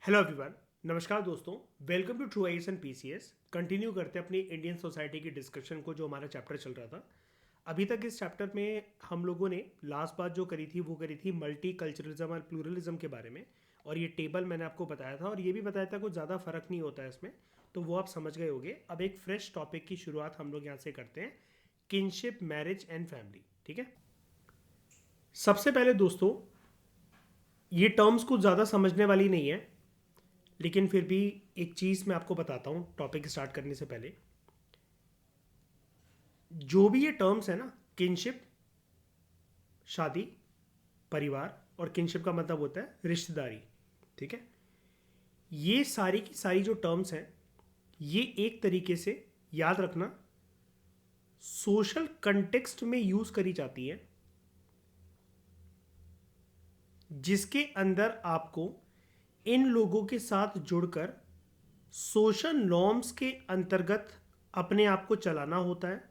Hello everyone. नमस्कार दोस्तों, welcome to True IAS and PCS. Continue करते हैं अपनी इंडियन सोसाइटी की डिस्कशन को, जो हमारा चैप्टर चल रहा था। अभी तक इस चैप्टर में हम लोगों ने लास्ट बात जो करी थी वो करी थी मल्टी कल्चरलिज्म और प्लूरलिज्म के बारे में। और ये टेबल मैंने आपको बताया था और ये भी बताया था कुछ ज़्यादा फर्क नहीं होता है इसमें, तो वो आप समझ गए होंगे। अब एक फ्रेश टॉपिक की शुरुआत हम लोग यहाँ से करते हैं, किनशिप, मैरिज एंड फैमिली। ठीक है। सबसे पहले दोस्तों, ये टर्म्स कुछ ज़्यादा समझने वाली नहीं है, लेकिन फिर भी एक चीज़ मैं आपको बताता हूँ टॉपिक स्टार्ट करने से पहले। जो भी ये टर्म्स है ना, किनशिप, शादी, परिवार, और किनशिप का मतलब होता है रिश्तेदारी। ठीक है। ये सारी की सारी जो टर्म्स हैं, ये एक तरीके से याद रखना सोशल कंटेक्स्ट में यूज करी जाती है, जिसके अंदर आपको इन लोगों के साथ जुड़कर सोशल नॉर्म्स के अंतर्गत अपने आप को चलाना होता है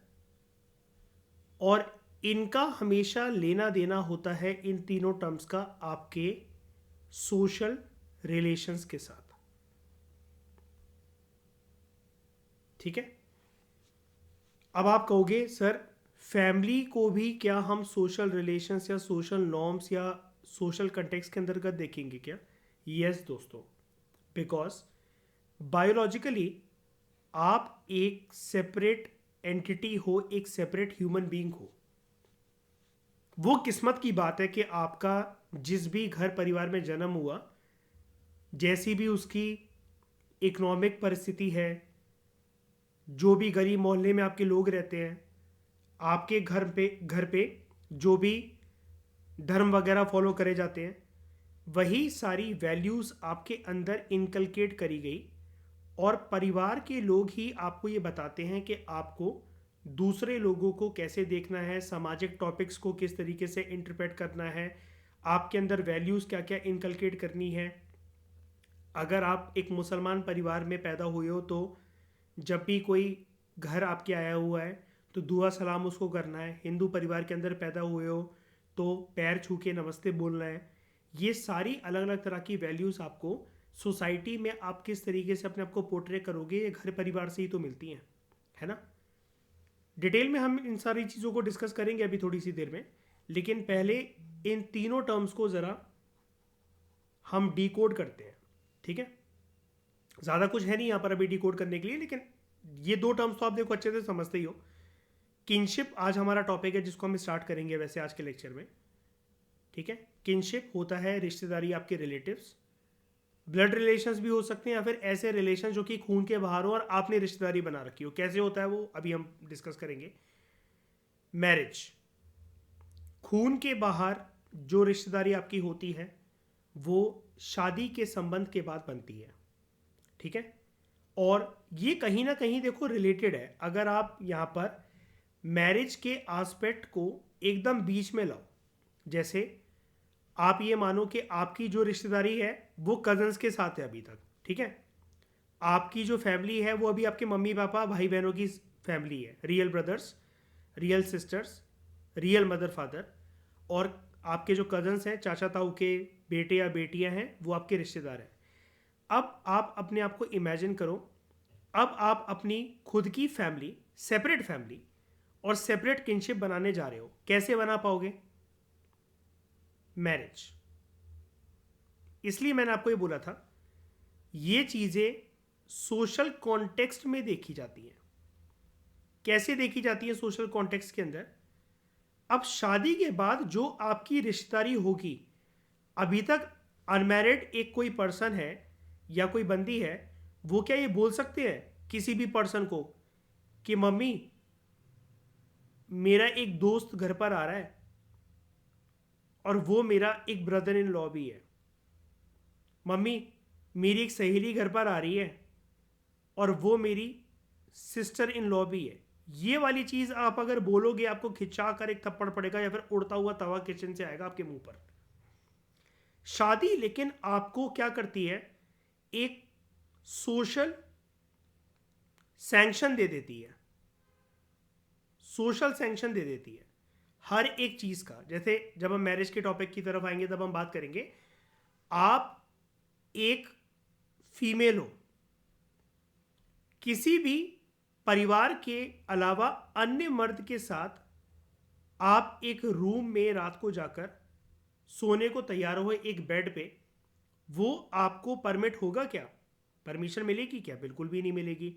और इनका हमेशा लेना देना होता है इन तीनों टर्म्स का आपके सोशल रिलेशंस के साथ। ठीक है। अब आप कहोगे सर, फैमिली को भी क्या हम सोशल रिलेशंस या सोशल नॉर्म्स या सोशल कंटेक्स्ट के अंतर्गत देखेंगे क्या? यस दोस्तों, बिकॉज बायोलॉजिकली आप एक सेपरेट एंटिटी हो, एक सेपरेट ह्यूमन बीइंग हो। वो किस्मत की बात है कि आपका जिस भी घर परिवार में जन्म हुआ, जैसी भी उसकी इकोनॉमिक परिस्थिति है, जो भी गरीब मोहल्ले में आपके लोग रहते हैं, आपके घर पे जो भी धर्म वगैरह फॉलो करे जाते हैं, वही सारी वैल्यूज़ आपके अंदर इनकलकेट करी गई। और परिवार के लोग ही आपको ये बताते हैं कि आपको दूसरे लोगों को कैसे देखना है, सामाजिक टॉपिक्स को किस तरीके से इंटरप्रेट करना है, आपके अंदर वैल्यूज़ क्या क्या इनकलकेट करनी है। अगर आप एक मुसलमान परिवार में पैदा हुए हो, तो जब भी कोई घर आपके आया हुआ है तो दुआ सलाम उसको करना है। हिंदू परिवार के अंदर पैदा हुए हो तो पैर छू के नमस्ते बोलना है। ये सारी अलग अलग तरह की वैल्यूज़ आपको सोसाइटी में आप किस तरीके से अपने आप को पोर्ट्रे करोगे, ये घर परिवार से ही तो मिलती हैं, है ना। डिटेल में हम इन सारी चीज़ों को डिस्कस करेंगे अभी थोड़ी सी देर में, लेकिन पहले इन तीनों टर्म्स को ज़रा हम डिकोड करते हैं। ठीक है। ज़्यादा कुछ है नहीं यहाँ पर अभी डिकोड करने के लिए, लेकिन ये दो टर्म्स तो आप देखो अच्छे से समझते ही हो। किनशिप आज हमारा टॉपिक है जिसको हम स्टार्ट करेंगे वैसे आज के लेक्चर में। ठीक है। किनशिप होता है रिश्तेदारी, आपके रिलेटिव्स, ब्लड रिलेशंस भी हो सकते हैं या फिर ऐसे रिलेशन जो कि खून के बाहर हो और आपने रिश्तेदारी बना रखी हो। कैसे होता है वो अभी हम डिस्कस करेंगे। मैरिज, खून के बाहर जो रिश्तेदारी आपकी होती है वो शादी के संबंध के बाद बनती है। ठीक है। और ये कहीं ना कहीं देखो रिलेटेड है। अगर आप यहाँ पर मैरिज के आस्पेक्ट को एकदम बीच में लाओ, जैसे आप ये मानो कि आपकी जो रिश्तेदारी है वो कजन्स के साथ है अभी तक। ठीक है। आपकी जो फैमिली है वो अभी आपके मम्मी पापा भाई बहनों की फैमिली है, real brothers, real sisters, real mother father. और आपके जो कजन्स हैं, चाचा ताऊ के बेटे या बेटियां हैं, वो आपके रिश्तेदार हैं। अब आप अपने आप को इमेजिन करो, अब आप अपनी खुद की फैमिली, सेपरेट फैमिली और सेपरेट किनशिप बनाने जा रहे हो। कैसे बना पाओगे? मैरिज। इसलिए मैंने आपको ये बोला था, ये चीज़ें सोशल कॉन्टेक्स्ट में देखी जाती हैं। कैसे देखी जाती है सोशल कॉन्टेक्स्ट के अंदर? अब शादी के बाद जो आपकी रिश्तेदारी होगी, अभी तक अनमैरिड एक कोई पर्सन है या कोई बंदी है, वो क्या ये बोल सकते हैं किसी भी पर्सन को कि मम्मी, मेरा एक दोस्त घर पर आ रहा है और वो मेरा एक ब्रदर इन लॉ भी है। मम्मी, मेरी एक सहेली घर पर आ रही है और वो मेरी सिस्टर इन लॉ भी है। ये वाली चीज़ आप अगर बोलोगे, आपको खिंचा कर एक थप्पड़ पड़ेगा या फिर उड़ता हुआ तवा किचन से आएगा आपके मुंह पर। शादी लेकिन आपको क्या करती है, एक सोशल सैंक्शन दे देती है, सोशल सैंक्शन दे देती है हर एक चीज़ का। जैसे जब हम मैरिज के टॉपिक की तरफ आएंगे तब हम बात करेंगे। आप एक फीमेल हो, किसी भी परिवार के अलावा अन्य मर्द के साथ आप एक रूम में रात को जाकर सोने को तैयार हो एक बेड पे, वो आपको परमिट होगा क्या? परमिशन मिलेगी क्या? बिल्कुल भी नहीं मिलेगी।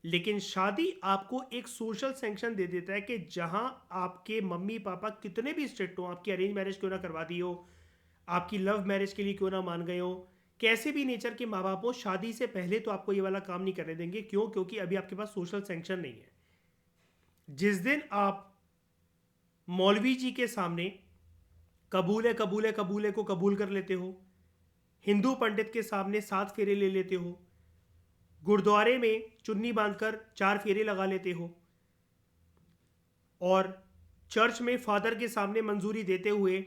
लेकिन शादी आपको एक सोशल सैंक्शन दे देता है कि जहां आपके मम्मी पापा कितने भी स्ट्रिक्ट हो, आपकी अरेंज मैरिज क्यों ना करवा दी हो, आपकी लव मैरिज के लिए क्यों ना मान गए हो, कैसे भी नेचर के माँ बाप हो, शादी से पहले तो आपको ये वाला काम नहीं करने देंगे। क्यों? क्योंकि अभी आपके पास सोशल सैंक्शन नहीं है। जिस दिन आप मौलवी जी के सामने कबूले कबूले कबूले को कबूल कर लेते हो, हिंदू पंडित के सामने 7 फेरे ले लेते हो, गुरुद्वारे में चुन्नी बांधकर 4 फेरे लगा लेते हो, और चर्च में फादर के सामने मंजूरी देते हुए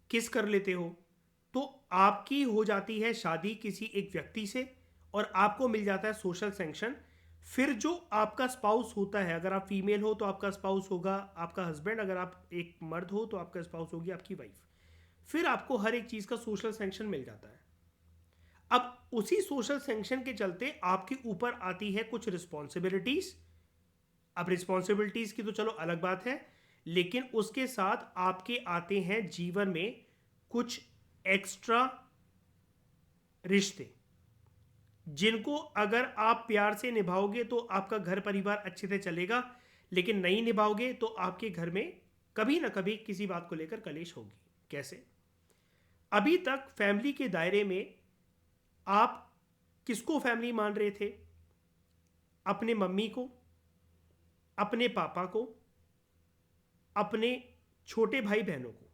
किस कर लेते हो, तो आपकी हो जाती है शादी किसी एक व्यक्ति से और आपको मिल जाता है सोशल सैंक्शन। फिर जो आपका स्पाउस होता है, अगर आप फीमेल हो तो आपका स्पाउस होगा आपका हस्बैंड, अगर आप एक मर्द हो तो आपका स्पाउस होगी आपकी वाइफ। फिर आपको हर एक चीज़ का सोशल सैंक्शन मिल जाता है। अब उसी सोशल सैंक्शन के चलते आपके ऊपर आती है कुछ रिस्पॉन्सिबिलिटीज। अब रिस्पॉन्सिबिलिटीज की तो चलो अलग बात है, लेकिन उसके साथ आपके आते हैं जीवन में कुछ एक्स्ट्रा रिश्ते, जिनको अगर आप प्यार से निभाओगे तो आपका घर परिवार अच्छे से चलेगा, लेकिन नहीं निभाओगे तो आपके घर में कभी ना कभी किसी बात को लेकर कलेश होगी। कैसे? अभी तक फैमिली के दायरे में आप किसको फैमिली मान रहे थे? अपने मम्मी को, अपने पापा को, अपने छोटे भाई बहनों को,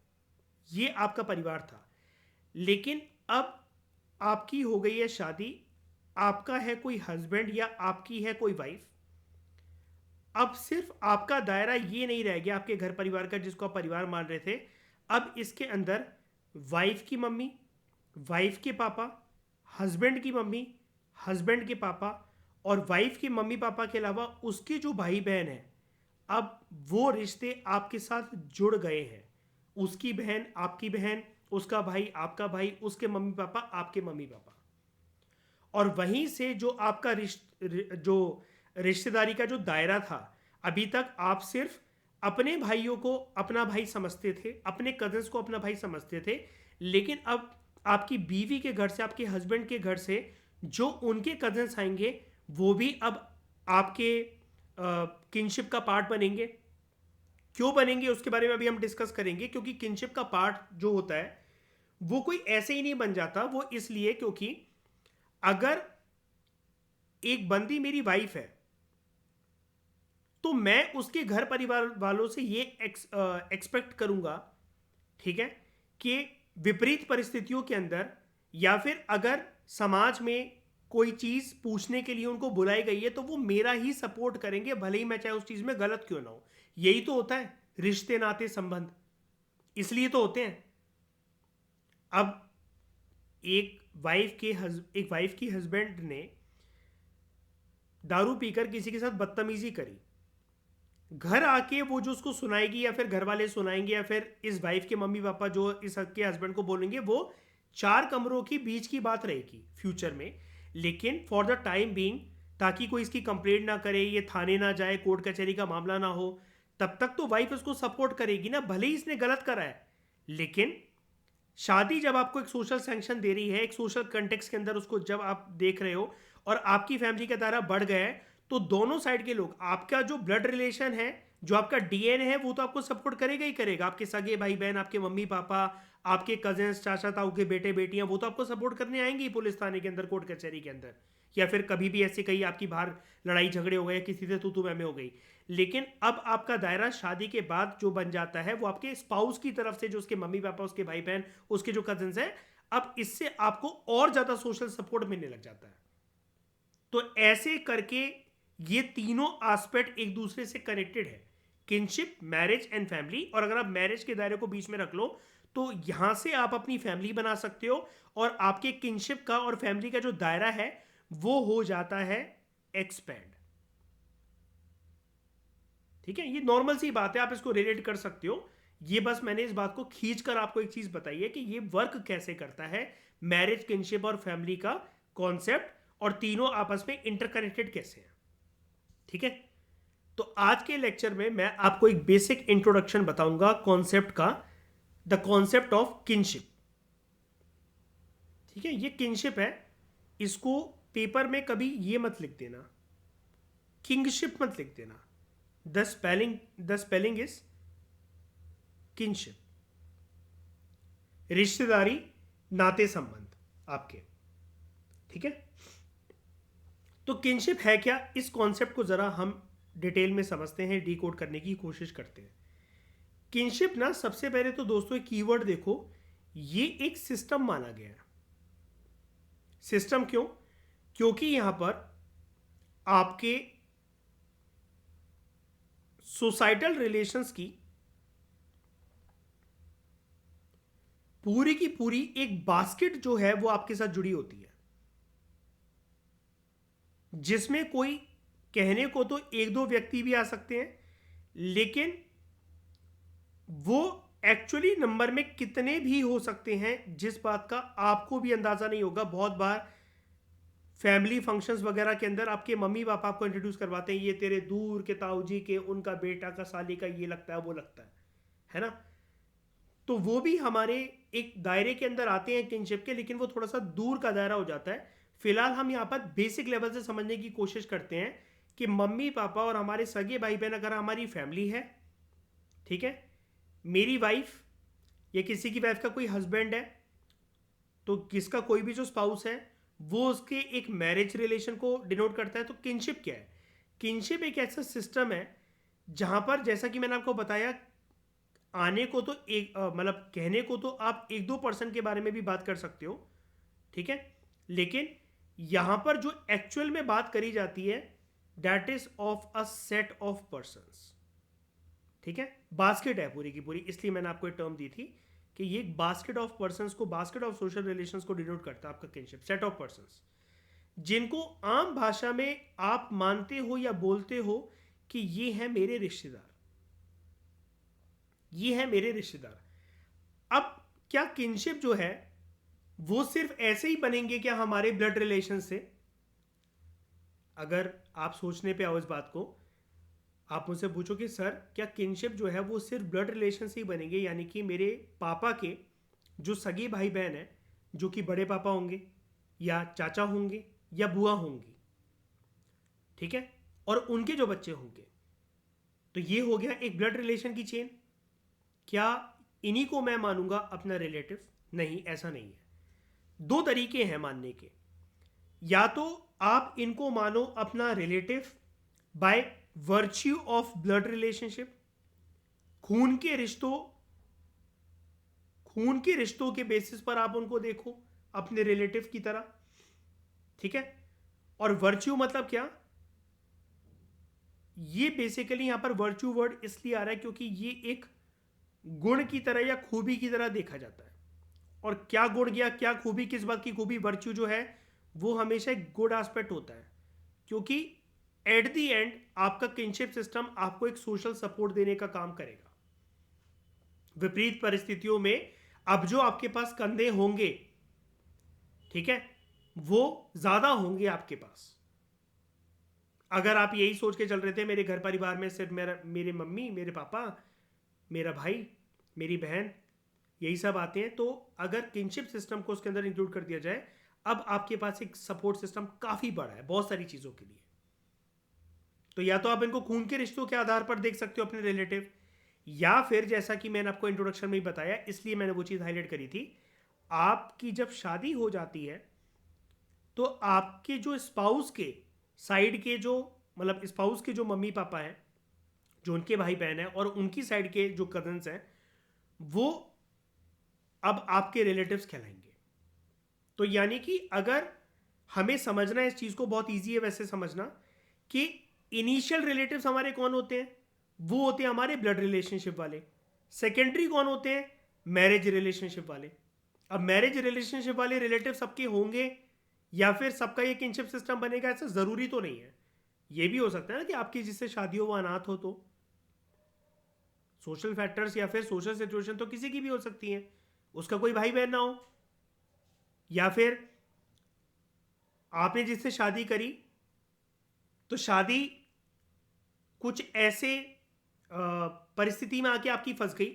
ये आपका परिवार था। लेकिन अब आपकी हो गई है शादी, आपका है कोई हस्बैंड या आपकी है कोई वाइफ। अब सिर्फ आपका दायरा ये नहीं रह गया आपके घर परिवार का जिसको आप परिवार मान रहे थे। अब इसके अंदर वाइफ की मम्मी, वाइफ के पापा, हस्बैंड की मम्मी, हस्बैंड के पापा, और वाइफ के मम्मी पापा के अलावा उसके जो भाई बहन हैं, अब वो रिश्ते आपके साथ जुड़ गए हैं। उसकी बहन आपकी बहन, उसका भाई आपका भाई, उसके मम्मी पापा आपके मम्मी पापा। और वहीं से जो आपका जो रिश्तेदारी का जो दायरा था, अभी तक आप सिर्फ अपने भाइयों को अपना भाई समझते थे, अपने कजन्स को अपना भाई समझते थे। लेकिन अब आपकी बीवी के घर से, आपके हस्बैंड के घर से जो उनके कजन्स आएंगे, वो भी अब आपके किनशिप का पार्ट बनेंगे। क्यों बनेंगे उसके बारे में अभी हम डिस्कस करेंगे, क्योंकि किनशिप का पार्ट जो होता है वो कोई ऐसे ही नहीं बन जाता। वो इसलिए क्योंकि अगर एक बंदी मेरी वाइफ है तो मैं उसके घर परिवार वालों से ये एक्सपेक्ट करूंगा, ठीक है, कि विपरीत परिस्थितियों के अंदर या फिर अगर समाज में कोई चीज पूछने के लिए उनको बुलाई गई है तो वो मेरा ही सपोर्ट करेंगे, भले ही मैं चाहे उस चीज में गलत क्यों ना हो। यही तो होता है रिश्ते नाते संबंध, इसलिए तो होते हैं। अब एक वाइफ की हस्बैंड ने दारू पीकर किसी के साथ बदतमीजी करी, घर आके वो जो उसको सुनाएगी या फिर घर वाले सुनाएंगे या फिर इस वाइफ के मम्मी पापा जो इस के हस्बैंड को बोलेंगे, वो 4 कमरों की बीच की बात रहेगी फ्यूचर में। लेकिन फॉर द टाइम बीइंग, ताकि कोई इसकी कंप्लेंट ना करे, ये थाने ना जाए, कोर्ट कचहरी का मामला ना हो, तब तक तो वाइफ उसको सपोर्ट करेगी ना, भले ही इसने गलत करा है। लेकिन शादी जब आपको एक सोशल सैंक्शन दे रही है, एक सोशल कंटेक्स्ट के अंदर उसको जब आप देख रहे हो और आपकी फैमिली का दायरा बढ़ गया है, तो दोनों साइड के लोग, आपका जो ब्लड रिलेशन है, जो आपका डीएनए है, वो तो आपको सपोर्ट करेगा ही करेगा। आपके सगे भाई बहन, आपके मम्मी पापा, आपके कजिन्स, चाचा ताऊ के बेटे बेटियां, वो तो आपको सपोर्ट करने आएंगे ही पुलिस थाने के अंदर, कोर्ट कचहरी के अंदर, या फिर कभी भी ऐसे कहीं आपकी बाहर लड़ाई झगड़े हो गए, किसी से तू मैं हो गई। लेकिन अब आपका दायरा शादी के बाद जो बन जाता है वो आपके स्पाउस की तरफ से, जो उसके मम्मी पापा, उसके भाई बहन, उसके जो कजिन्स हैं, अब इससे आपको और ज्यादा सोशल सपोर्ट मिलने लग जाता है। तो ऐसे करके ये तीनों एस्पेक्ट एक दूसरे से कनेक्टेड है, किनशिप, मैरिज एंड फैमिली। और अगर आप मैरिज के दायरे को बीच में रख लो तो यहां से आप अपनी फैमिली बना सकते हो, और आपके किनशिप का और फैमिली का जो दायरा है वो हो जाता है एक्सपैंड। ठीक है, ये नॉर्मल सी बात है, आप इसको रिलेट कर सकते हो। ये बस मैंने इस बात को खींच कर आपको एक चीज बताई है कि ये वर्क कैसे करता है मैरिज, किनशिप और फैमिली का कॉन्सेप्ट और तीनों आपस में इंटरकनेक्टेड कैसे हैं. ठीक है. तो आज के लेक्चर में मैं आपको एक बेसिक इंट्रोडक्शन बताऊंगा कॉन्सेप्ट का, द कॉन्सेप्ट ऑफ किनशिप. ठीक है. ये किनशिप है, इसको पेपर में कभी ये मत लिख देना, किंगशिप मत लिख देना. The spelling is kinship. रिश्तेदारी, नाते संबंध आपके. ठीक है. तो किनशिप है क्या, इस कॉन्सेप्ट को जरा हम डिटेल में समझते हैं, डीकोड करने की कोशिश करते हैं. किनशिप ना, सबसे पहले तो दोस्तों एक कीवर्ड देखो, ये एक सिस्टम माना गया है. सिस्टम क्यों? क्योंकि यहां पर आपके सोसाइटल रिलेशंस की पूरी की पूरी एक बास्केट जो है वो आपके साथ जुड़ी होती है, जिसमें कोई कहने को तो एक दो व्यक्ति भी आ सकते हैं, लेकिन वो एक्चुअली नंबर में कितने भी हो सकते हैं जिस बात का आपको भी अंदाजा नहीं होगा. बहुत बार फैमिली फंक्शंस वगैरह के अंदर आपके मम्मी पापा आपको इंट्रोड्यूस करवाते हैं, ये तेरे दूर के ताऊ जी के, उनका बेटा का, साली का, ये लगता है वो लगता है ना. तो वो भी हमारे एक दायरे के अंदर आते हैं किनशिप के, लेकिन वो थोड़ा सा दूर का दायरा हो जाता है. फिलहाल हम यहाँ पर बेसिक लेवल से समझने की कोशिश करते हैं कि मम्मी पापा और हमारे सगे भाई बहन अगर हमारी फैमिली है, ठीक है, मेरी वाइफ या किसी की वाइफ का कोई हस्बैंड है, तो किसका कोई भी जो स्पाउस है वो उसके एक मैरिज रिलेशन को डिनोट करता है. तो किनशिप क्या है? किनशिप एक ऐसा सिस्टम है जहां पर, जैसा कि मैंने आपको बताया, आने को तो एक मतलब कहने को तो आप एक दो पर्सन के बारे में भी बात कर सकते हो, ठीक है, लेकिन यहां पर जो एक्चुअल में बात करी जाती है that is of a set of persons. ठीक है. बास्केट है पूरी की पूरी, इसलिए मैंने आपको एक टर्म दी थी कि ये बास्केट ऑफ पर्संस को, बास्केट ऑफ सोशल रिलेशंस को डिनोट करता है आपका किनशिप. सेट ऑफ पर्संस जिनको आम भाषा में आप मानते हो या बोलते हो कि ये है मेरे रिश्तेदार, ये है मेरे रिश्तेदार. अब क्या किनशिप जो है वो सिर्फ ऐसे ही बनेंगे क्या हमारे ब्लड रिलेशन से? अगर आप सोचने पे आओ इस बात को, आप मुझसे पूछो कि सर क्या किनशिप जो है वो सिर्फ ब्लड रिलेशन से ही बनेंगे, यानी कि मेरे पापा के जो सगे भाई बहन है, जो कि बड़े पापा होंगे या चाचा होंगे या बुआ होंगी, ठीक है, और उनके जो बच्चे होंगे, तो ये हो गया एक ब्लड रिलेशन की चेन. क्या इन्हीं को मैं मानूंगा अपना रिलेटिव? नहीं, ऐसा नहीं है. दो तरीके हैं मानने के. या तो आप इनको मानो अपना relative by virtue of blood relationship, खून के रिश्तों, खून के रिश्तों के बेसिस पर आप उनको देखो अपने रिलेटिव की तरह. ठीक है. और वर्च्यू मतलब क्या? ये बेसिकली यहां पर वर्च्यू वर्ड इसलिए आ रहा है क्योंकि ये एक गुण की तरह या खूबी की तरह देखा जाता है. और क्या गुण या क्या खूबी, किस बात की खूबी? वर्च्यू जो है वो हमेशा एक गुड एस्पेक्ट होता है, क्योंकि एट द एंड आपका किनशिप सिस्टम आपको एक सोशल सपोर्ट देने का काम करेगा. विपरीत परिस्थितियों में अब जो आपके पास कंधे होंगे, ठीक है, वो ज्यादा होंगे आपके पास. अगर आप यही सोच के चल रहे थे मेरे घर परिवार में सिर्फ मेरे मम्मी, मेरे पापा, मेरा भाई, मेरी बहन, यही सब आते हैं, तो अगर किनशिप सिस्टम को उसके अंदर इंक्लूड कर दिया जाए, अब आपके पास एक सपोर्ट सिस्टम काफी बड़ा है बहुत सारी चीजों के लिए. तो या तो आप इनको खून के रिश्तों के आधार पर देख सकते हो अपने रिलेटिव, या फिर जैसा कि मैंने आपको इंट्रोडक्शन में ही बताया, इसलिए मैंने वो चीज हाईलाइट करी थी, आपकी जब शादी हो जाती है तो आपके जो स्पाउस के साइड के जो, मतलब स्पाउस के जो मम्मी पापा हैं, जो उनके भाई बहन हैं, और उनकी साइड के जो कजन्स हैं, वो अब आपके रिलेटिव्स कहलाएंगे. तो यानी कि अगर हमें समझना है इस चीज को, बहुत इजी है वैसे समझना, कि इनिशियल रिलेटिव्स हमारे कौन होते हैं? वो होते हैं हमारे ब्लड रिलेशनशिप वाले. सेकेंडरी कौन होते हैं? मैरिज रिलेशनशिप वाले. अब मैरिज रिलेशनशिप वाले रिलेटिव सबके होंगे या फिर सबका ये किनशिप सिस्टम बनेगा, ऐसा जरूरी तो नहीं है. ये भी हो सकता है ना कि आपकी जिससे शादी हो वो अनाथ हो, तो सोशल फैक्टर्स या फिर सोशल सिचुएशन तो किसी की भी हो सकती है, उसका कोई भाई बहन ना हो, या फिर आपने जिससे शादी करी, तो शादी कुछ ऐसे परिस्थिति में आके आपकी फंस गई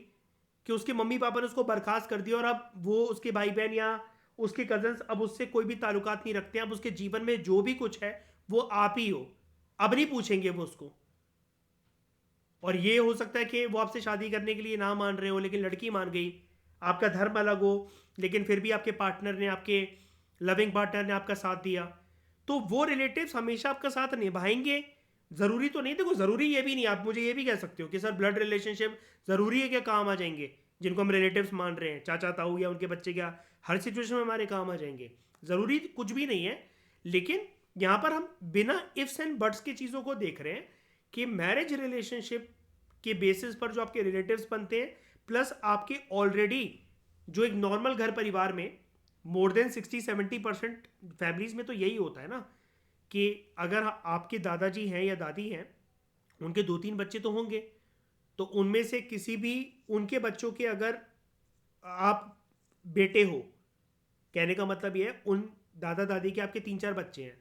कि उसके मम्मी पापा ने उसको बर्खास्त कर दिया, और अब वो उसके भाई बहन या उसके कजन्स अब उससे कोई भी ताल्लुकात नहीं रखते हैं। अब उसके जीवन में जो भी कुछ है वो आप ही हो, अब नहीं पूछेंगे वो उसको। और ये हो सकता है कि वो आपसे शादी करने के लिए ना मान रहे हो, लेकिन लड़की मान गई, आपका धर्म अलग हो, लेकिन फिर भी आपके पार्टनर ने, आपके लविंग पार्टनर ने आपका साथ दिया, तो वो रिलेटिव्स हमेशा आपका साथ निभाएंगे। ज़रूरी तो नहीं, देखो ज़रूरी ये भी नहीं, आप मुझे ये भी कह सकते हो कि सर ब्लड रिलेशनशिप ज़रूरी है क्या काम आ जाएंगे, जिनको हम रिलेटिव्स मान रहे हैं, चाचा ताऊ या उनके बच्चे, क्या हर सिचुएशन में हमारे काम आ जाएंगे? ज़रूरी कुछ भी नहीं है। लेकिन यहाँ पर हम बिना इफ्स एंड बट्स की चीज़ों को देख रहे हैं कि मैरिज रिलेशनशिप के बेसिस पर जो आपके रिलेटिव्स बनते हैं, प्लस आपके ऑलरेडी जो एक नॉर्मल घर परिवार में मोर देन 60-70% फैमिलीज में तो यही होता है ना, कि अगर आपके दादाजी हैं या दादी हैं, उनके 2-3 बच्चे तो होंगे, तो उनमें से किसी भी उनके बच्चों के अगर आप बेटे हो, कहने का मतलब ये है उन दादा दादी के आपके 3-4 बच्चे हैं,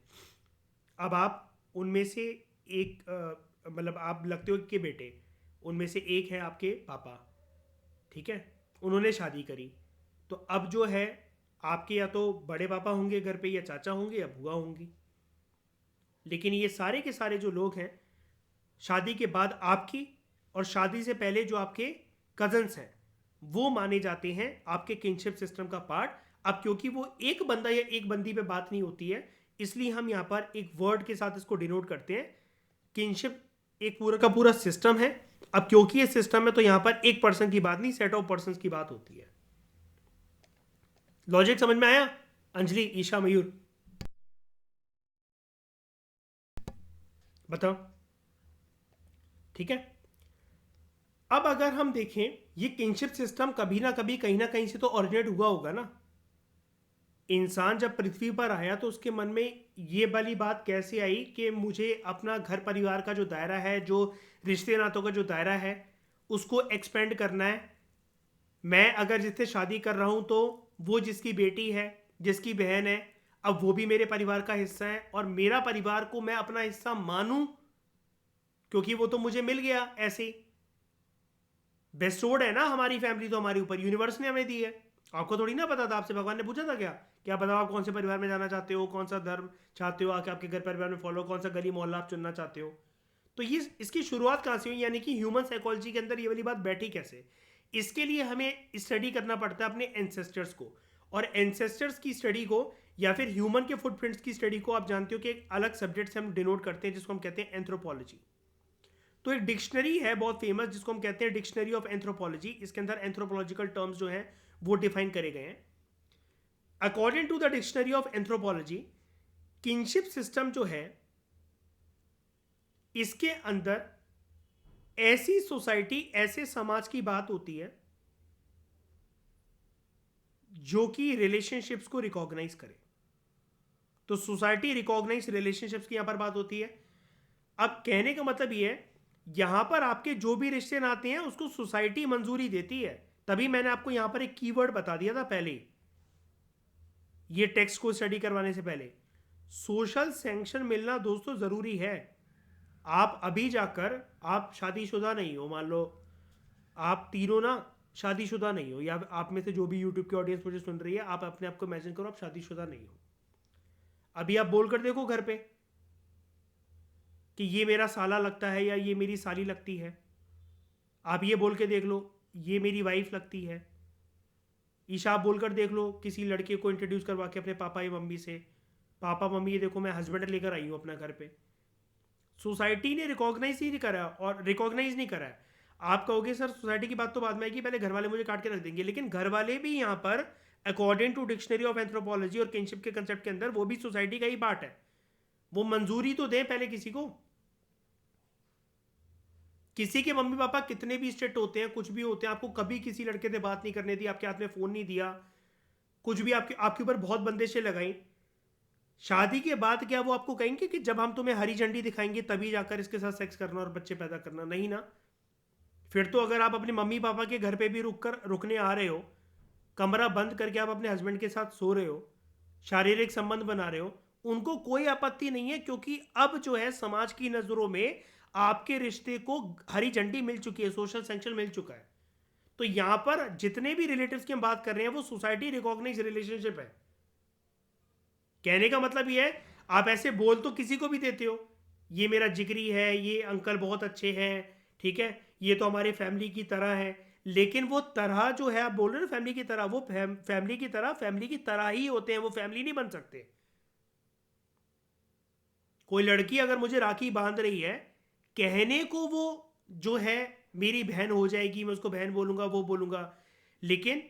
अब आप उनमें से एक मतलब आप लगते हो कि बेटे, उनमें से एक है आपके पापा, ठीक है, उन्होंने शादी करी, तो अब जो है आपके या तो बड़े पापा होंगे घर पे, या चाचा होंगे, या बुआ होंगी। लेकिन ये सारे के सारे जो लोग हैं, शादी के बाद आपकी और शादी से पहले जो आपके कजन्स हैं, वो माने जाते हैं आपके किनशिप सिस्टम का पार्ट। अब क्योंकि वो एक बंदा या एक बंदी पे बात नहीं होती है, इसलिए हम यहाँ पर एक वर्ड के साथ इसको डिनोट करते हैं। किनशिप एक पूरा का पूरा सिस्टम है। अब क्योंकि ये सिस्टम है, तो यहाँ पर एक पर्सन की बात नहीं, सेट ऑफ पर्सन की बात होती है। लॉजिक समझ में आया? अंजलि, ईशा, मयूर, बताओ। ठीक है। अब अगर हम देखें, ये किनशिप सिस्टम कभी ना कभी कहीं ना कहीं से तो ओरिजिनेट हुआ होगा ना। इंसान जब पृथ्वी पर आया तो उसके मन में ये वाली बात कैसे आई कि मुझे अपना घर परिवार का जो दायरा है, जो रिश्ते नातों का जो दायरा है, उसको एक्सपेंड करना है। मैं अगर जिससे शादी कर रहा हूं, तो वो जिसकी बेटी है, जिसकी बहन है, अब वो भी मेरे परिवार का हिस्सा है, और मेरा परिवार को मैं अपना हिस्सा मानूं, क्योंकि वो तो मुझे मिल गया ऐसे ही। बेस्टोर्ड है ना हमारी फैमिली तो हमारे ऊपर, यूनिवर्स ने हमें दी है। आपको थोड़ी ना पता था, आपसे भगवान ने पूछा था क्या? क्या बताओ आप कौन से परिवार में जाना चाहते हो, कौन सा धर्म चाहते हो आके आपके घर परिवार में फॉलो, कौन सा गली मोहल्ला आप चुनना चाहते हो? तो ये इसकी शुरुआत कहाँ से हुई, यानी कि ह्यूमन साइकोलॉजी के अंदर ये वाली बात बैठी कैसे? इसके लिए हमें स्टडी करना पड़ता है अपने एंसेस्टर्स को, और एंसेस्टर्स की स्टडी को या फिर ह्यूमन के फुटप्रिंट्स की स्टडी को आप जानते हो कि एक अलग सब्जेक्ट से हम डिनोट करते हैं, जिसको हम कहते हैं एंथ्रोपोलॉजी। तो एक डिक्शनरी है बहुत फेमस, जिसको हम कहते हैं डिक्शनरी ऑफ एंथ्रोपोलॉजी। इसके अंदर एंथ्रोपोलॉजिकल टर्म्स जो हैं वो डिफाइन करे गए हैं। According to the dictionary of anthropology, kinship system जो है, इसके अंदर ऐसी सोसाइटी, ऐसे समाज की बात होती है जो कि रिलेशनशिप्स को रिकॉग्नाइज करे। तो सोसाइटी रिकॉग्नाइज रिलेशनशिप्स की यहां पर बात होती है। अब कहने का मतलब ये है, यहां पर आपके जो भी रिश्ते नाते हैं उसको सोसाइटी मंजूरी देती है। तभी मैंने आपको यहां पर एक कीवर्ड बता दिया था पहले, ये टेक्स्ट को स्टडी करवाने से पहले। सोशल सैंक्शन मिलना दोस्तों जरूरी है। आप अभी जाकर, आप शादीशुदा नहीं हो, मान लो आप तीनों ना शादीशुदा नहीं हो, या आप में से जो भी यूट्यूब की ऑडियंस मुझे सुन रही है, आप अपने आप को इमेजिन करो आप शादीशुदा नहीं हो। अभी आप बोल कर देखो घर पे कि ये मेरा साला लगता है या ये मेरी साली लगती है। आप ये बोल के देख लो, ये मेरी वाइफ लगती है। ईशा, आप बोलकर देख लो किसी लड़के को इंट्रोड्यूस करवा के अपने पापा या मम्मी से, पापा मम्मी ये देखो मैं हस्बैंड लेकर आई हूँ अपना घर पे। सोसाइटी ने रिकॉग्नाइज ही नहीं करा, और रिकॉग्नाइज नहीं करा है। आप कहोगे सर सोसाइटी की बात तो बाद में आएगी, पहले घर वाले मुझे काट के रख देंगे, लेकिन घर वाले भी यहाँ पर according to dictionary of anthropology और किनशिप के कंसेप्ट के अंदर वो भी सोसाइटी का ही पार्ट है। वो मंजूरी तो दें पहले किसी को। किसी के मम्मी पापा कितने भी स्ट्रिक्ट होते हैं, कुछ भी होते हैं, आपको कभी किसी लड़के से बात नहीं करने दी, आपके हाथ में फोन नहीं दिया, कुछ भी आपके ऊपर बहुत बंदिशें लगाई, शादी के बाद क्या वो आपको कहेंगे कि जब हम तुम्हें हरी झंडी दिखाएंगे तभी जाकर इसके साथ सेक्स करना और बच्चे पैदा करना? नहीं ना। फिर तो अगर आप अपने मम्मी पापा के घर पे भी रुकने आ रहे हो, कमरा बंद करके आप अपने हस्बैंड के साथ सो रहे हो, शारीरिक संबंध बना रहे हो, उनको कोई आपत्ति नहीं है, क्योंकि अब जो है समाज की नजरों में आपके रिश्ते को हरी झंडी मिल चुकी है, सोशल सैंक्शन मिल चुका है। तो यहां पर जितने भी रिलेटिव्स की हम बात कर रहे हैं वो सोसाइटी रिकॉग्नाइज रिलेशनशिप है। कहने का मतलब ये है, आप ऐसे बोल तो किसी को भी देते हो, ये मेरा जिगरी है, ये अंकल बहुत अच्छे हैं, ठीक है, ये तो हमारे फैमिली की तरह है। लेकिन वो तरह जो है, आप बोल रहे हो ना फैमिली की तरह, वो फैमिली की तरह, फैमिली की तरह ही होते हैं, वो फैमिली नहीं बन सकते। कोई लड़की अगर मुझे राखी बांध रही है, कहने को वो जो है मेरी बहन हो जाएगी, मैं उसको बहन बोलूंगा, वो बोलूंगा, लेकिन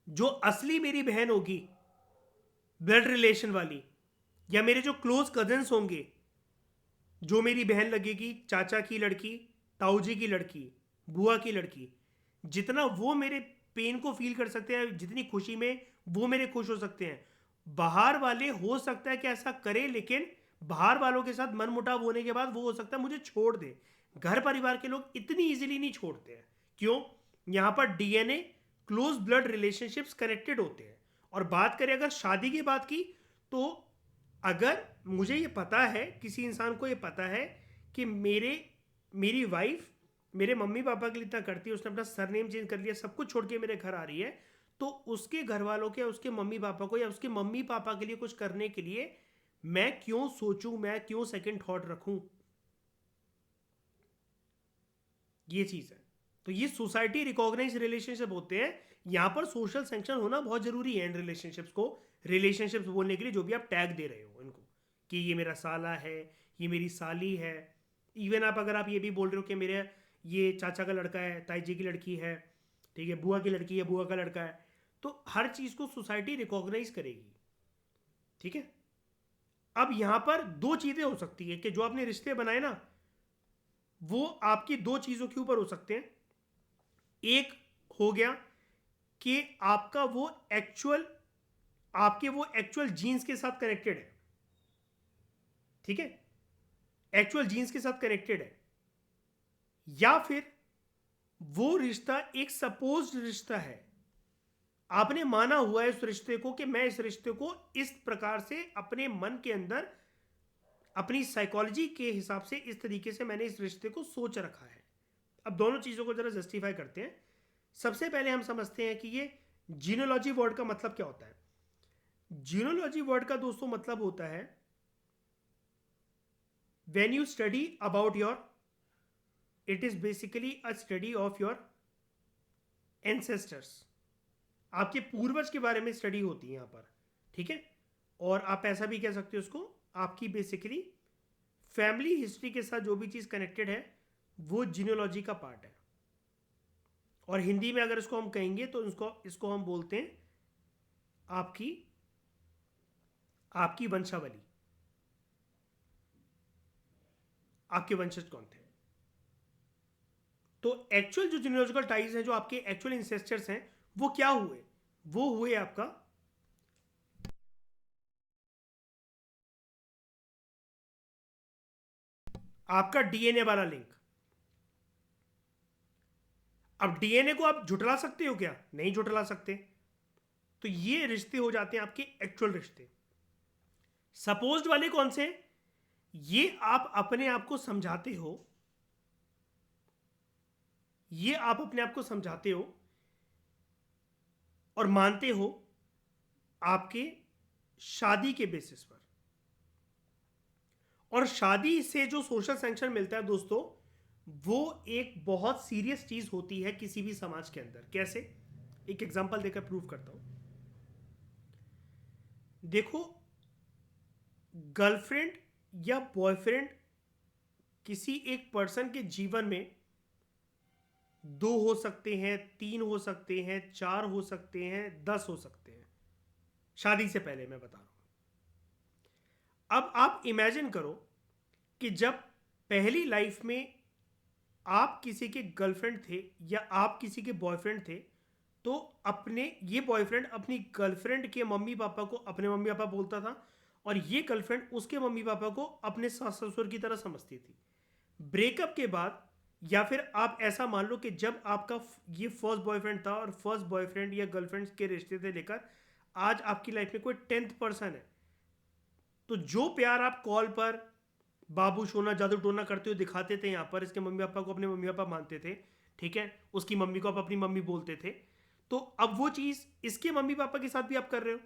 जो असली मेरी बहन होगी, ब्लड रिलेशन वाली, या मेरे जो क्लोज कजन्स होंगे, जो मेरी बहन लगेगी, चाचा की लड़की, ताऊ जी की लड़की, बुआ की लड़की, जितना वो मेरे पेन को फील कर सकते हैं, जितनी खुशी में वो मेरे खुश हो सकते हैं, बाहर वाले हो सकता है कि ऐसा करे, लेकिन बाहर वालों के साथ मनमुटाव होने के बाद वो हो सकता है मुझे छोड़ दे। घर परिवार के लोग इतनी इजीली नहीं छोड़ते हैं। क्यों? यहां पर DNA, close blood relationships connected होते हैं। और बात करें अगर शादी की बात की, तो अगर मुझे ये पता है, किसी इंसान को ये पता है कि मेरी वाइफ मेरे मम्मी पापा के लिए इतना करती है, उसने अपना सरनेम चेंज कर लिया, सब कुछ छोड़ के मेरे घर आ रही है, तो उसके घर वालों के, उसके मम्मी पापा को या उसके मम्मी पापा के लिए कुछ करने के लिए मैं क्यों सोचूं, मैं क्यों सेकंड थॉट रखूं? ये चीज है। तो ये सोसाइटी रिकॉग्नाइज रिलेशनशिप होते हैं। यहां पर सोशल सैंक्शन होना बहुत जरूरी है इन रिलेशनशिप्स को, रिलेशनशिप्स बोलने के लिए जो भी आप टैग दे रहे हो इनको, कि ये मेरा साला है, ये मेरी साली है। इवन आप अगर आप ये भी बोल रहे हो कि मेरे ये चाचा का लड़का है, ताई जी की लड़की है, ठीक है, बुआ की लड़की है, बुआ का लड़का है, तो हर चीज को सोसाइटी रिकॉग्नाइज करेगी। ठीक है। अब यहां पर दो चीजें हो सकती है कि जो आपने रिश्ते बनाए ना, वो आपकी दो चीजों के ऊपर हो सकते हैं। एक हो गया कि आपके वो एक्चुअल जीन्स के साथ कनेक्टेड है। ठीक है, एक्चुअल जीन्स के साथ कनेक्टेड है, या फिर वो रिश्ता एक सपोज्ड रिश्ता है। आपने माना हुआ है इस रिश्ते को कि मैं इस रिश्ते को इस प्रकार से अपने मन के अंदर, अपनी साइकोलॉजी के हिसाब से इस तरीके से मैंने इस रिश्ते को सोच रखा है। अब दोनों चीजों को जरा जस्टिफाई करते हैं। सबसे पहले हम समझते हैं कि ये जीनोलॉजी वर्ड का मतलब क्या होता है। जीनोलॉजी वर्ड का दोस्तों मतलब होता है when you study about your, it is basically a study of your ancestors, आपके पूर्वज के बारे में स्टडी होती है यहां पर। ठीक है, और आप ऐसा भी कह सकते हो उसको, आपकी बेसिकली फैमिली हिस्ट्री के साथ जो भी चीज कनेक्टेड है वो जीनोलॉजी का पार्ट है। और हिंदी में अगर इसको हम कहेंगे तो इसको हम बोलते हैं आपकी आपकी वंशावली, आपके वंशज कौन थे। तो एक्चुअल जो जीनोलॉजिकल टाइज हैं, जो आपके एक्चुअल इंसेस्टर्स हैं, वो क्या हुए? वो हुए आपका डीएनए वाला लिंक। अब डीएनए को आप झुटला सकते हो क्या? नहीं झुटला सकते। तो ये रिश्ते हो जाते हैं आपके एक्चुअल रिश्ते। सपोज्ड वाले कौन से? ये आप अपने आप को समझाते हो, ये आप अपने आप को समझाते हो और मानते हो आपके शादी के बेसिस पर। और शादी से जो सोशल सैंक्शन मिलता है दोस्तों, वो एक बहुत सीरियस चीज होती है किसी भी समाज के अंदर। कैसे? एक एग्जांपल देकर प्रूव करता हूं। देखो, गर्लफ्रेंड या बॉयफ्रेंड किसी एक पर्सन के जीवन में दो हो सकते हैं, तीन हो सकते हैं, चार हो सकते हैं, 10 हो सकते हैं। शादी से पहले मैं बता रहा हूं। अब आप इमेजिन करो कि जब पहली लाइफ में आप किसी के गर्लफ्रेंड थे या आप किसी के बॉयफ्रेंड थे, तो ये बॉयफ्रेंड अपनी गर्लफ्रेंड के मम्मी पापा को अपने मम्मी पापा बोलता था, और ये गर्लफ्रेंड उसके मम्मी पापा को अपने सास ससुर की तरह समझती थी। ब्रेकअप के बाद, या फिर आप ऐसा मान लो कि जब आपका ये फर्स्ट बॉयफ्रेंड था और फर्स्ट बॉयफ्रेंड या गर्लफ्रेंड के रिश्ते से लेकर आज आपकी लाइफ में कोई 10th पर्सन है, तो जो प्यार आप कॉल पर बाबू सोना जादू टोना करते हुए दिखाते थे, यहाँ पर इसके मम्मी पापा को अपने मम्मी पापा मानते थे, ठीक है, उसकी मम्मी को आप अपनी मम्मी बोलते थे, तो अब वो चीज इसके मम्मी पापा के साथ भी आप कर रहे हो।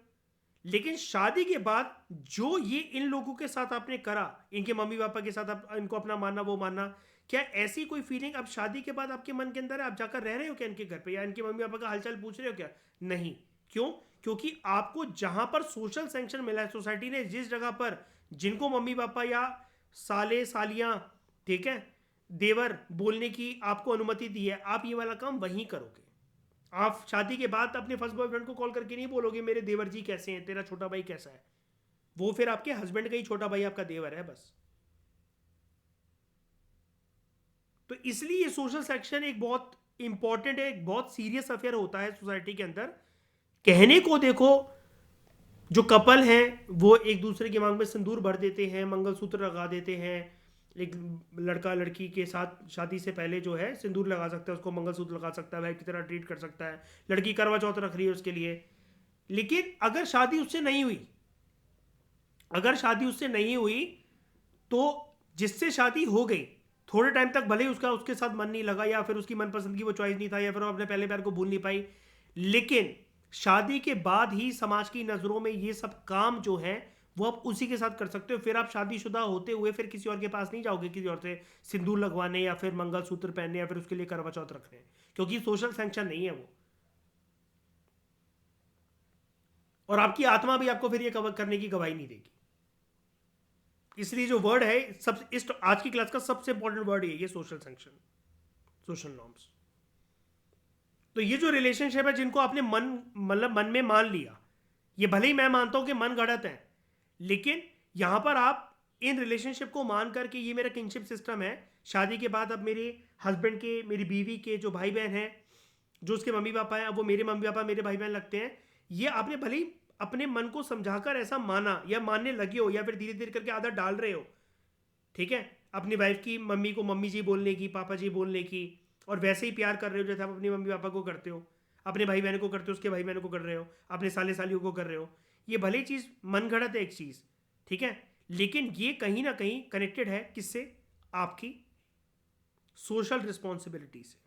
लेकिन शादी के बाद जो ये इन लोगों के साथ आपने करा, इनके मम्मी पापा के साथ आप इनको अपना मानना वो मानना, क्या ऐसी कोई फीलिंग अब शादी के बाद आपके मन के अंदर है? आप जाकर रह रहे हो क्या इनके घर पे, या इनके मम्मी पापा का हालचाल पूछ रहे हो क्या? नहीं। क्यों? क्योंकि आपको जहां पर सोशल सैंक्शन मिला है, सोसाइटी ने जिस जगह पर जिनको मम्मी पापा या साले सालियां, ठीक है, देवर बोलने की आपको अनुमति दी है, आप ये वाला काम वहीं करोगे। आप शादी के बाद अपने फर्स्ट बॉयफ्रेंड को कॉल करके नहीं बोलोगे मेरे देवर जी कैसे हैं, तेरा छोटा भाई कैसा है। वो फिर आपके हस्बैंड का ही छोटा भाई आपका देवर है बस। तो इसलिए सोशल सेक्शन एक बहुत इंपॉर्टेंट है, एक बहुत सीरियस अफेयर होता है सोसाइटी के अंदर। कहने को देखो, जो कपल हैं वो एक दूसरे के मांग में सिंदूर भर देते हैं, मंगलसूत्र लगा देते हैं। एक लड़का लड़की के साथ शादी से पहले जो है सिंदूर लगा सकता है, उसको मंगलसूत्र लगा सकता है, वाइफ की तरह ट्रीट कर सकता है, लड़की करवा चौथ रख रही है उसके लिए। लेकिन अगर शादी उससे नहीं हुई, अगर शादी उससे नहीं हुई, तो जिससे शादी हो गई, थोड़े टाइम तक भले ही उसका उसके साथ मन नहीं लगा, या फिर उसकी मनपसंद की वो चॉइस नहीं था, या फिर वो अपने पहले प्यार को भूल नहीं पाई, लेकिन शादी के बाद ही समाज की नजरों में ये सब काम जो है वो आप उसी के साथ कर सकते हो। फिर आप शादीशुदा होते हुए फिर किसी और के पास नहीं जाओगे किसी और से सिंदूर लगवाने, या फिर मंगलसूत्र पहनने, या फिर उसके लिए करवा चौथ रखने, क्योंकि सोशल सैंक्शन नहीं है वो। और आपकी आत्मा भी आपको फिर ये कवर करने की गवाही नहीं देगी। इसलिए जो वर्ड है सब इस आज की क्लास का सबसे इंपॉर्टेंट वर्ड है ये सोशल सैंक्शन, सोशल नॉर्म्स। तो ये जो रिलेशनशिप है जिनको आपने मन में मान लिया, ये भले ही मैं मानता हूं कि मन गढ़त है, लेकिन यहां पर आप इन रिलेशनशिप को मान करके ये मेरा किनशिप सिस्टम है, शादी के बाद अब मेरे हस्बैंड के, मेरी बीवी के जो भाई बहन हैं, जो उसके मम्मी पापा हैं, अब वो मेरे मम्मी पापा मेरे भाई बहन लगते हैं। ये आपने भले ही अपने मन को समझाकर ऐसा माना, या मानने लगे हो, या फिर धीरे धीरे करके आदत डाल रहे हो, ठीक है, अपनी वाइफ की मम्मी को मम्मी जी बोलने की, पापा जी बोलने की, और वैसे ही प्यार कर रहे हो जैसे आप अपनी मम्मी पापा को करते हो, अपने भाई बहन को करते हो, उसके भाई बहन को कर रहे हो, अपने साले सालियों को कर रहे हो। ये भले ही चीज़ मन गढ़ंत है एक चीज़, ठीक है, लेकिन ये कहीं ना कहीं कनेक्टेड है किससे? आपकी सोशल रिस्पॉन्सिबिलिटी से।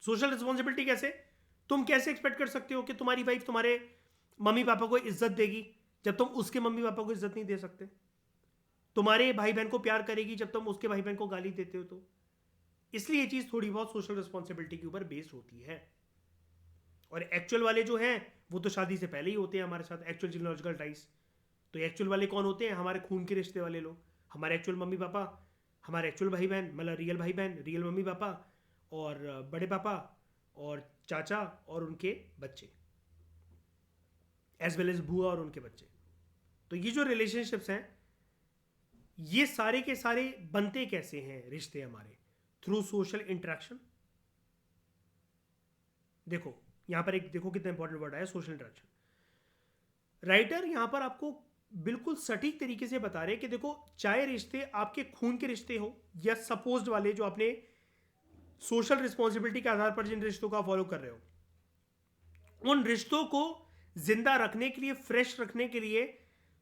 सोशल रिस्पॉन्सिबिलिटी कैसे? तुम कैसे एक्सपेक्ट कर सकते हो कि तुम्हारी वाइफ तुम्हारे मम्मी पापा को इज्जत देगी जब तुम उसके मम्मी पापा को इज्जत नहीं दे सकते? तुम्हारे भाई बहन को प्यार करेगी जब तुम उसके भाई बहन को गाली देते हो? तो इसलिए ये चीज थोड़ी बहुत सोशल रिस्पॉन्सिबिलिटी के ऊपर बेस्ड होती है। और एक्चुअल वाले जो हैं वो तो शादी से पहले ही होते हैं हमारे साथ, एक्चुअल जीनोलॉजिकल टाइज। तो एक्चुअल वाले कौन होते हैं? हमारे खून के रिश्ते वाले लोग, हमारे एक्चुअल मम्मी पापा, हमारे एक्चुअल भाई बहन, मतलब रियल भाई बहन, रियल मम्मी पापा, और बड़े पापा, और चाचा, और उनके बच्चे, एज वेल एज बुआ और उनके बच्चे। तो ये जो रिलेशनशिप्स हैं ये सारे के सारे बनते कैसे हैं रिश्ते हमारे? Through social interaction. देखो यहां पर एक, देखो कितना इंपॉर्टेंट वर्ड आया, सोशल इंटरेक्शन। राइटर यहां पर आपको बिल्कुल सटीक तरीके से बता रहे हैं कि देखो, चाहे रिश्ते आपके खून के रिश्ते हो, या सपोज्ड वाले जो आपने सोशल रिस्पॉन्सिबिलिटी के आधार पर जिन रिश्तों का फॉलो कर रहे हो, उन रिश्तों को जिंदा रखने के लिए, फ्रेश रखने के लिए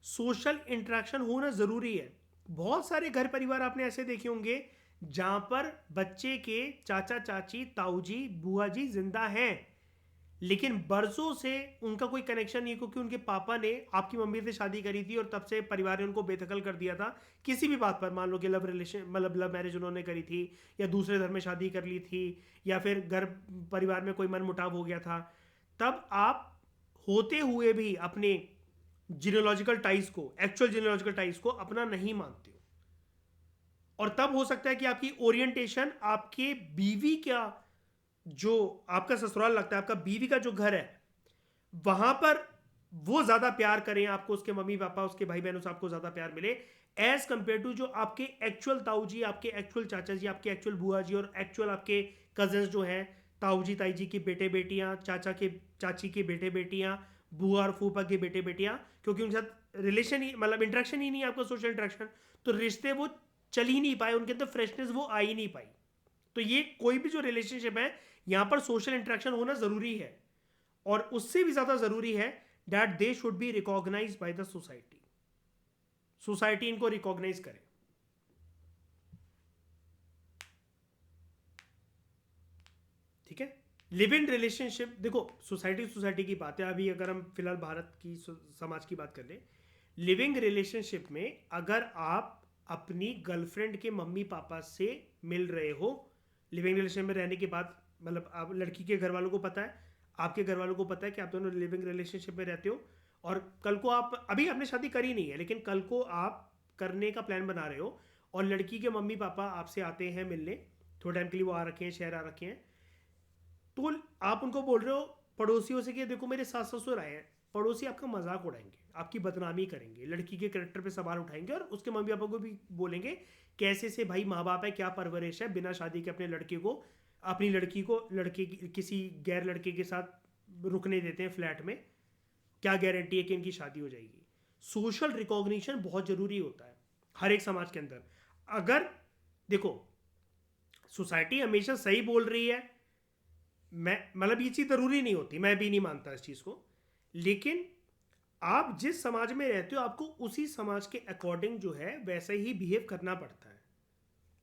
सोशल इंटरेक्शन होना जरूरी है। बहुत सारे घर परिवार आपने ऐसे देखे होंगे जहां पर बच्चे के चाचा चाची, ताऊ जी, बुआ जी जिंदा हैं, लेकिन बरसों से उनका कोई कनेक्शन नहीं, क्योंकि उनके पापा ने आपकी मम्मी से शादी करी थी और तब से परिवार ने उनको बेदखल कर दिया था किसी भी बात पर। मान लो कि लव रिलेशन, मतलब लव मैरिज उन्होंने करी थी, या दूसरे धर्म में शादी कर ली थी, या फिर घर परिवार में कोई मन मुटाव हो गया था, तब आप होते हुए भी अपने जीनोलॉजिकल टाइज को, एक्चुअल जीनोलॉजिकल टाइज को अपना नहीं मानते हो। और तब हो सकता है कि आपकी ओरिएंटेशन आपके बीवी का, जो आपका ससुराल लगता है, आपका बीवी का जो घर है, वहां पर वो ज्यादा प्यार करें आपको, उसके मम्मी पापा, उसके भाई बहनों से आपको ज्यादा प्यार मिले, एज कंपेयर टू जो आपके एक्चुअल ताऊ जी, आपके एक्चुअल चाचा जी, आपके एक्चुअल बुआ जी, और एक्चुअल आपके कजन्स जो हैं, ताऊ जी ताई जी के बेटे बेटियां, चाचा के चाची के बेटे बेटियां, बुआ और फूफा के बेटे बेटियां, क्योंकि उनके साथ रिलेशन ही, मतलब इंटरेक्शन ही नहीं है आपका, सोशल इंटरेक्शन, तो रिश्ते वो चल ही नहीं पाए, उनके अंदर फ्रेशनेस वो आ ही नहीं पाई। तो ये कोई भी जो रिलेशनशिप है, यहां पर सोशल इंटरेक्शन होना जरूरी है। और उससे भी ज्यादा जरूरी है that they should be recognize by the society, society इनको रिकॉग्नाइज करे। ठीक है, लिव इन रिलेशनशिप, देखो सोसाइटी सोसाइटी की बात है, अभी अगर हम फिलहाल भारत की समाज की बात कर ले, लिविंग रिलेशनशिप में अगर आप अपनी गर्लफ्रेंड के मम्मी पापा से मिल रहे हो, लिविंग रिलेशन में रहने के बाद, मतलब आप लड़की के घर वालों को पता है, आपके घर वालों को पता है कि आप दोनों लिविंग रिलेशनशिप में रहते हो, और कल को आप, अभी आपने शादी करी नहीं है लेकिन कल को आप करने का प्लान बना रहे हो, और लड़की के मम्मी पापा आपसे आते हैं मिलने, थोड़े टाइम के लिए वो आ रखे हैं, शहर आ रखे हैं, तो आप उनको बोल रहे हो पड़ोसियों से कि देखो मेरे सास ससुर आए हैं, पड़ोसी आपका मजाक उड़ाएंगे, आपकी बदनामी करेंगे, लड़की के करेक्टर पे सवाल उठाएंगे, और उसके मम्मी पापा को भी बोलेंगे कैसे से भाई माँ बाप है, क्या परवरिश है, बिना शादी के अपने लड़के को, अपनी लड़की को लड़के किसी गैर लड़के के साथ रुकने देते हैं फ्लैट में, क्या गारंटी है कि इनकी शादी हो जाएगी। सोशल रिकॉग्निशन बहुत जरूरी होता है हर एक समाज के अंदर। अगर देखो सोसाइटी हमेशा सही बोल रही है, मैं मतलब ये चीज़ ज़रूरी नहीं होती, मैं भी नहीं मानता इस चीज़ को, लेकिन आप जिस समाज में रहते हो आपको उसी समाज के अकॉर्डिंग जो है वैसे ही बिहेव करना पड़ता है।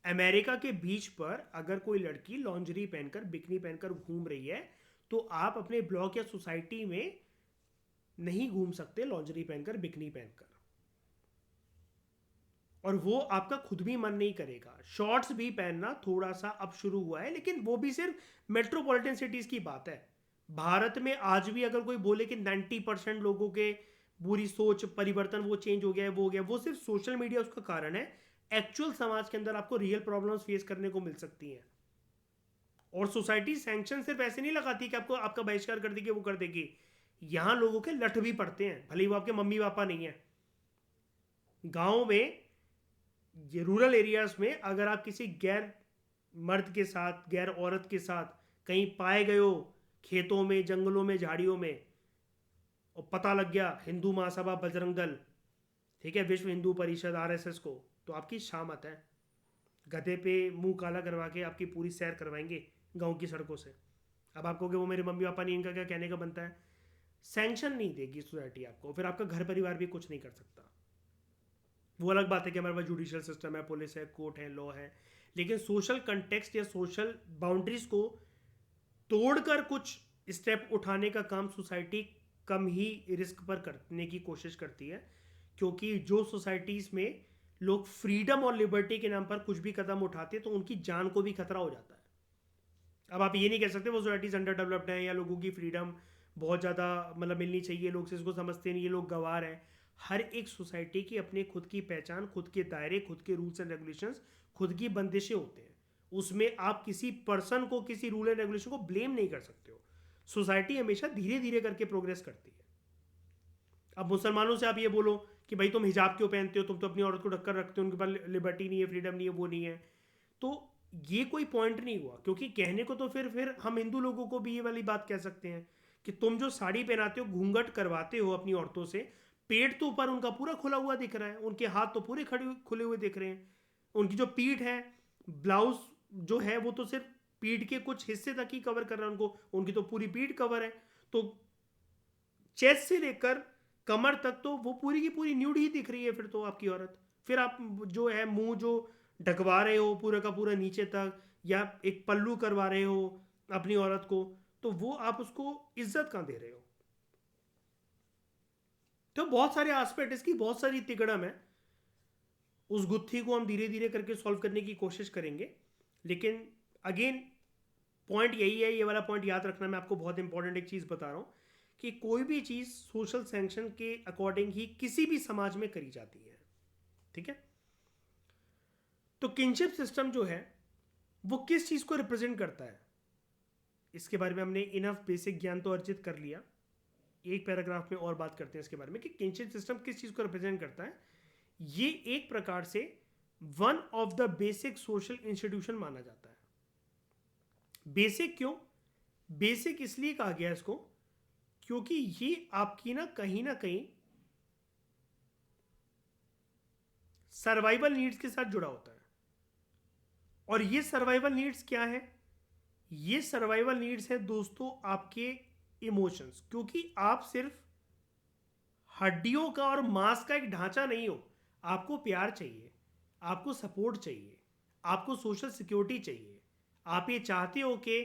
अमेरिका के बीच पर अगर कोई लड़की लॉन्जरी पहनकर, बिकनी पहनकर घूम रही है, तो आप अपने ब्लॉक या सोसाइटी में नहीं घूम सकते लॉन्जरी पहनकर, बिकनी पहनकर, और वो आपका खुद भी मन नहीं करेगा। शॉर्ट्स भी पहनना थोड़ा सा अब शुरू हुआ है, लेकिन वो भी सिर्फ मेट्रोपॉलिटन सिटीज की बात है। भारत में आज भी अगर कोई बोले कि 90% लोगों के बुरी सोच परिवर्तन, वो चेंज हो गया है, वो हो गया, वो सिर्फ सोशल मीडिया उसका कारण है। एक्चुअल समाज के अंदर आपको रियल प्रॉब्लम्स फेस करने को मिल सकती हैं, और सोसाइटी सैंक्शन सिर्फ ऐसे नहीं लगाती कि आपको आपका बहिष्कार कर देगी, वो कर देगी। यहां लोगों के लठ भी पड़ते हैं, भले ही वो आपके मम्मी पापा नहीं है। गांव में, ये रूरल एरियाज में अगर आप किसी गैर मर्द के साथ, गैर औरत के साथ कहीं पाए गए हो, खेतों में, जंगलों में, झाड़ियों में, और पता लग गया हिंदू महासभा, बजरंग दल, ठीक है, विश्व हिंदू परिषद, आरएसएस को, तो आपकी शामत है, गधे पे मुंह काला करवा के आपकी पूरी सैर करवाएंगे गांव की सड़कों से। अब आप कहोगे वो मेरे मम्मी पापा नहीं, इनका क्या कहने का बनता है। सैंक्शन नहीं देगी सोसाइटी आपको, फिर आपका घर परिवार भी कुछ नहीं कर सकता। वो अलग बात है कि हमारे पास जुडिशियल सिस्टम है, पुलिस है, कोर्ट है, लॉ है, लेकिन सोशल कंटेक्स्ट या सोशल बाउंड्रीज को तोड़कर कुछ स्टेप उठाने का काम सोसाइटी कम ही रिस्क पर करने की कोशिश करती है, क्योंकि जो सोसाइटीज में लोग फ्रीडम और लिबर्टी के नाम पर कुछ भी कदम उठाते हैं तो उनकी जान को भी खतरा हो जाता है। अब आप ये नहीं कह सकते वो सोसाइटीज अंडर डेवलप्ड हैं या लोगों की फ्रीडम बहुत ज़्यादा मतलब मिलनी चाहिए, लोग इसको समझते नहीं, ये लोग गवार हैं। हर एक सोसाइटी की अपनी खुद की पहचान, खुद के दायरे, खुद के रूल्स एंड रेगुलेशंस, खुद की बंदिशें होते हैं। उसमें आप किसी पर्सन को, किसी रूल एंड रेगुलेशन को ब्लेम नहीं कर सकते हो। सोसाइटी हमेशा धीरे धीरे करके प्रोग्रेस करती है। अब मुसलमानों से आप ये बोलो कि भाई तुम हिजाब क्यों पहनते हो, तुम तो अपनी औरत को ढककर रखते हो, उनके पास लिबर्टी नहीं है, फ्रीडम नहीं है, वो नहीं है, तो ये कोई पॉइंट नहीं हुआ। क्योंकि कहने को तो फिर हम हिंदू लोगों को भी ये वाली बात कह सकते हैं कि तुम जो साड़ी पहनाते हो, घूंघट करवाते हो अपनी औरतों से, पेट तो ऊपर उनका पूरा खुला हुआ दिख रहा है, उनके हाथ तो पूरे खड़े खुले हुए दिख रहे हैं, उनकी जो पीठ है, ब्लाउज जो है वो तो सिर्फ पीठ के कुछ हिस्से तक ही कवर कर रहा है उनको, उनकी तो पूरी पीठ कवर है, तो चेस्ट से लेकर कमर तक तो वो पूरी की पूरी न्यूड ही दिख रही है फिर तो आपकी औरत। फिर आप जो है मुंह जो ढकवा रहे हो पूरा का पूरा नीचे तक, या एक पल्लू करवा रहे हो अपनी औरत को, तो वो आप उसको इज्जत कहाँ दे रहे हो। तो बहुत सारे एस्पेक्ट, इसकी बहुत सारी तिकड़म है, उस गुत्थी को हम धीरे धीरे करके सॉल्व करने की कोशिश करेंगे। लेकिन अगेन पॉइंट यही है, ये वाला पॉइंट याद रखना, मैं आपको बहुत इंपॉर्टेंट एक चीज़ बता रहा हूँ कि कोई भी चीज़ सोशल सैंक्शन के अकॉर्डिंग ही किसी भी समाज में करी जाती है। ठीक है, तो किनशिप सिस्टम जो है वो किस चीज़ को रिप्रेजेंट करता है, इसके बारे में हमने इनफ बेसिक ज्ञान तो अर्जित कर लिया। एक पैराग्राफ में और बात करते हैं इसके बारे में कि किनशिप सिस्टम किस चीज़ को रिप्रेजेंट करता है। ये एक प्रकार से one of the basic social institution माना जाता है। बेसिक क्यों? बेसिक इसलिए कहा गया इसको क्योंकि ये आपकी ना कहीं सर्वाइवल नीड्स के साथ जुड़ा होता है। और ये सर्वाइवल नीड्स क्या है? ये सर्वाइवल नीड्स है दोस्तों आपके इमोशंस, क्योंकि आप सिर्फ हड्डियों का और मांस का एक ढांचा नहीं हो। आपको प्यार चाहिए, आपको सपोर्ट चाहिए, आपको सोशल सिक्योरिटी चाहिए। आप ये चाहते हो कि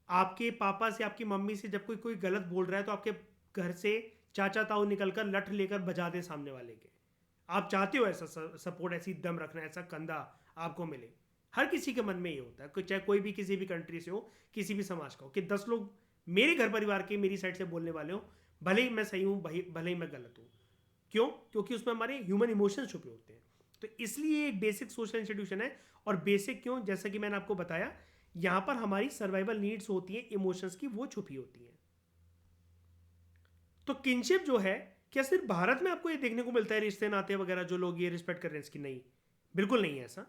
आपके पापा से, आपकी मम्मी से जब कोई कोई गलत बोल रहा है तो आपके घर से चाचा ताऊ निकलकर लठ लेकर बजा दे सामने वाले के। आप चाहते हो ऐसा सपोर्ट, ऐसी दम रखना, ऐसा कंधा आपको मिले। हर किसी के मन में ये होता है, चाहे कोई भी किसी भी कंट्री से हो, किसी भी समाज का हो, कि 10 लोग मेरे घर परिवार के मेरी साइड से बोलने वाले हो, भले ही मैं सही हूँ, भले ही मैं गलत हूँ। क्यों? क्योंकि उसमें हमारे ह्यूमन इमोशंस छुपे होते हैं। तो इसलिए एक बेसिक सोशल इंस्टीट्यूशन है। और बेसिक क्यों? जैसा कि मैंने आपको बताया, यहां पर हमारी सर्वाइवल नीड्स होती हैं, इमोशंस की, वो छुपी होती हैं। तो किनशिप जो है, क्या सिर्फ भारत में आपको ये देखने को मिलता है, रिश्ते नाते वगैरह जो लोग ये रिस्पेक्ट कर रहे हैं इसकी? नहीं, बिल्कुल नहीं है ऐसा।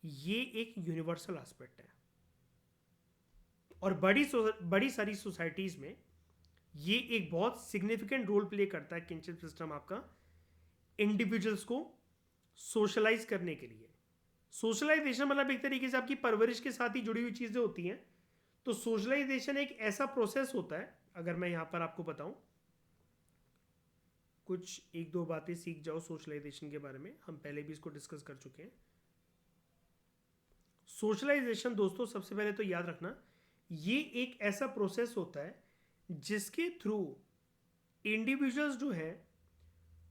ये एक यूनिवर्सल एस्पेक्ट है। और बड़ी सारी सोसाइटीज में ये एक बहुत सिग्निफिकेंट रोल प्ले करता है किनशिप सिस्टम आपका, इंडिविजुअल्स को सोशलाइज करने के लिए। सोशलाइजेशन मतलब एक तरीके से आपकी परवरिश के साथ ही जुड़ी हुई चीजें होती हैं। तो सोशलाइजेशन एक ऐसा प्रोसेस होता है, अगर मैं यहां पर आपको बताऊं, कुछ एक दो बातें सीख जाओ सोशलाइजेशन के बारे में, हम पहले भी इसको डिस्कस कर चुके हैं। सोशलाइजेशन दोस्तों, सबसे पहले तो याद रखना, ये एक ऐसा प्रोसेस होता है जिसके थ्रू इंडिविजुअल्स जो है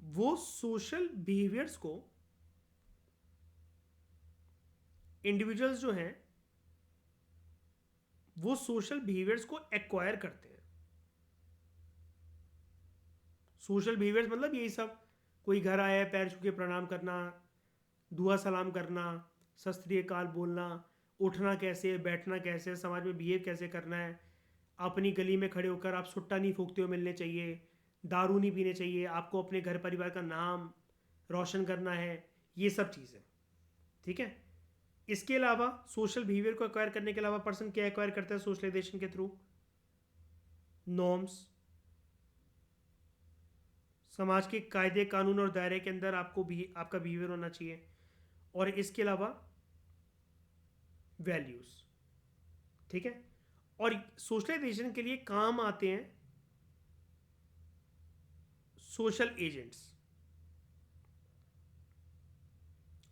वो सोशल बिहेवियर्स को, इंडिविजुअल्स जो हैं वो सोशल बिहेवियर्स को एक्वायर करते हैं। सोशल बिहेवियर्स मतलब यही सब, कोई घर आया है पैर छू के प्रणाम करना, दुआ सलाम करना, सत श्री अकाल बोलना, उठना कैसे, बैठना कैसे, समाज में बिहेव कैसे करना है, अपनी गली में खड़े होकर आप सुट्टा नहीं फूकते हो मिलने चाहिए, दारू नहीं पीने चाहिए, आपको अपने घर परिवार का नाम रोशन करना है, ये सब चीज़ें। ठीक है। इसके अलावा सोशल बिहेवियर को एक्वायर करने के अलावा पर्सन क्या एक्वायर करता है सोशलाइजेशन के थ्रू? नॉर्म्स, समाज के कायदे कानून और दायरे के अंदर आपको भी आपका बिहेवियर होना चाहिए। और इसके अलावा वैल्यूज। ठीक है। और सोशलाइजेशन के लिए काम आते हैं सोशल एजेंट्स।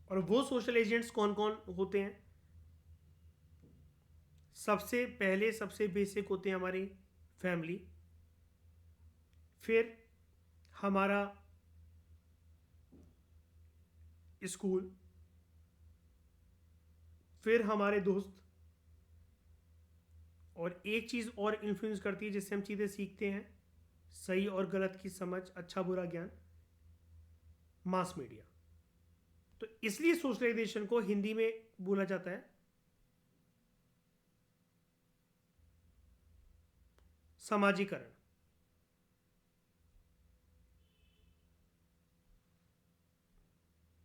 और वो सोशल एजेंट्स कौन कौन होते हैं? सबसे पहले, सबसे बेसिक होते हैं हमारी फैमिली, फिर हमारा स्कूल, फिर हमारे दोस्त, और एक चीज़ और इन्फ्लुएंस करती है जिससे हम चीज़ें सीखते हैं, सही और गलत की समझ, अच्छा बुरा ज्ञान, मास मीडिया। तो इसलिए सोशलाइजेशन को हिंदी में बोला जाता है समाजीकरण।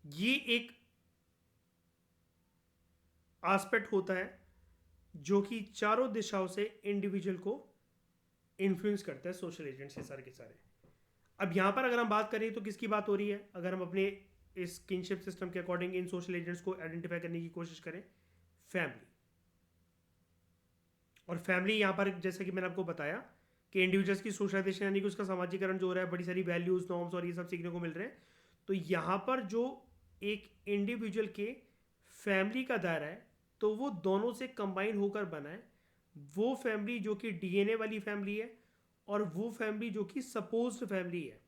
ये एक एस्पेक्ट होता है जो कि चारों दिशाओं से इंडिविजुअल को इन्फ्लुएंस करता है, सोशल एजेंट से सारे के सारे। अब यहां पर अगर हम बात करें तो किसकी बात हो रही है? अगर हम अपने इस किनशिप सिस्टम के अकॉर्डिंग इन सोशल एजेंट्स को आइडेंटिफाई करने की कोशिश करें, फैमिली। और फैमिली यहां पर जैसे कि मैंने आपको बताया कि इंडिविजुअल्स की सोशलाइजेशन यानी कि उसका सामाजिकरण जो हो रहा है, बड़ी सारी वैल्यूज, नॉर्म्स और ये सब सीखने को मिल रहे हैं। तो यहां पर जो एक इंडिविजुअल के फैमिली का दायरा है, तो वो दोनों से कंबाइन होकर बना है। वो फैमिली जो कि डीएनए वाली फैमिली है, और वो फैमिली जो कि सपोज्ड फैमिली है।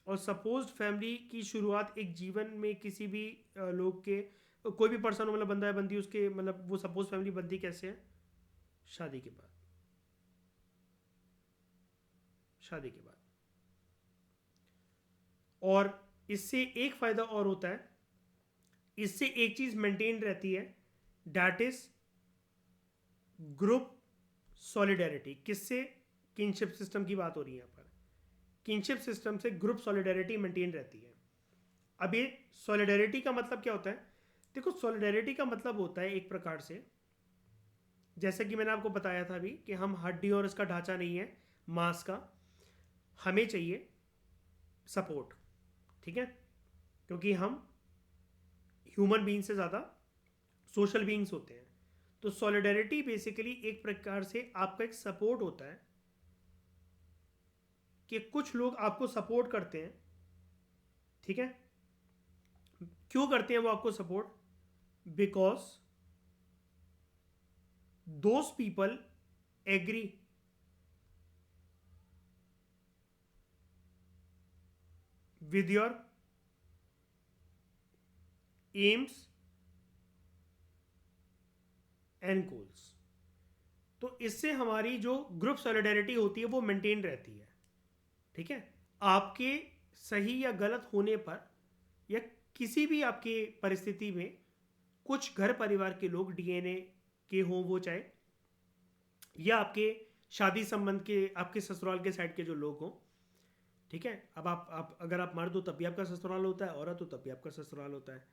और सपोज्ड फैमिली की शुरुआत एक जीवन में किसी भी लोग के, कोई भी पर्सन हो, मतलब बंदा है बंदी, उसके मतलब वो सपोज फैमिली बनती कैसे है? शादी के बाद। शादी के बाद। और इससे एक फायदा और होता है, इससे एक चीज मेंटेन रहती है, दैट इज ग्रुप सॉलिडेरिटी। किससे? किनशिप सिस्टम की बात हो रही है यहाँ पर। किनशिप सिस्टम से ग्रुप सॉलिडेरिटी मेंटेन रहती है। अब ये सॉलिडेरिटी का मतलब क्या होता है? देखो, सॉलिडेरिटी का मतलब होता है एक प्रकार से, जैसे कि मैंने आपको बताया था अभी, कि हम हड्डी और इसका ढांचा नहीं है मांस का, हमें चाहिए सपोर्ट। ठीक है। क्योंकि हम ह्यूमन बीइंग से ज़्यादा सोशल बीइंग्स होते हैं। तो सॉलिडेरिटी बेसिकली एक प्रकार से आपका एक सपोर्ट होता है कि कुछ लोग आपको सपोर्ट करते हैं, ठीक है? क्यों करते हैं वो आपको support? Because those people agree with your aims and goals. तो इससे हमारी जो ग्रुप सॉलिडेरिटी होती है वो मेंटेन रहती है, ठीक है? आपके सही या गलत होने पर या किसी भी आपके परिस्थिति में कुछ घर परिवार के लोग डीएनए के हों, वो चाहे या आपके शादी संबंध के, आपके ससुराल के साइड के जो लोग हों, ठीक है? अब आप अगर आप मर्द हो तब भी आपका ससुराल होता है, औरत हो तब भी आपका ससुराल होता है,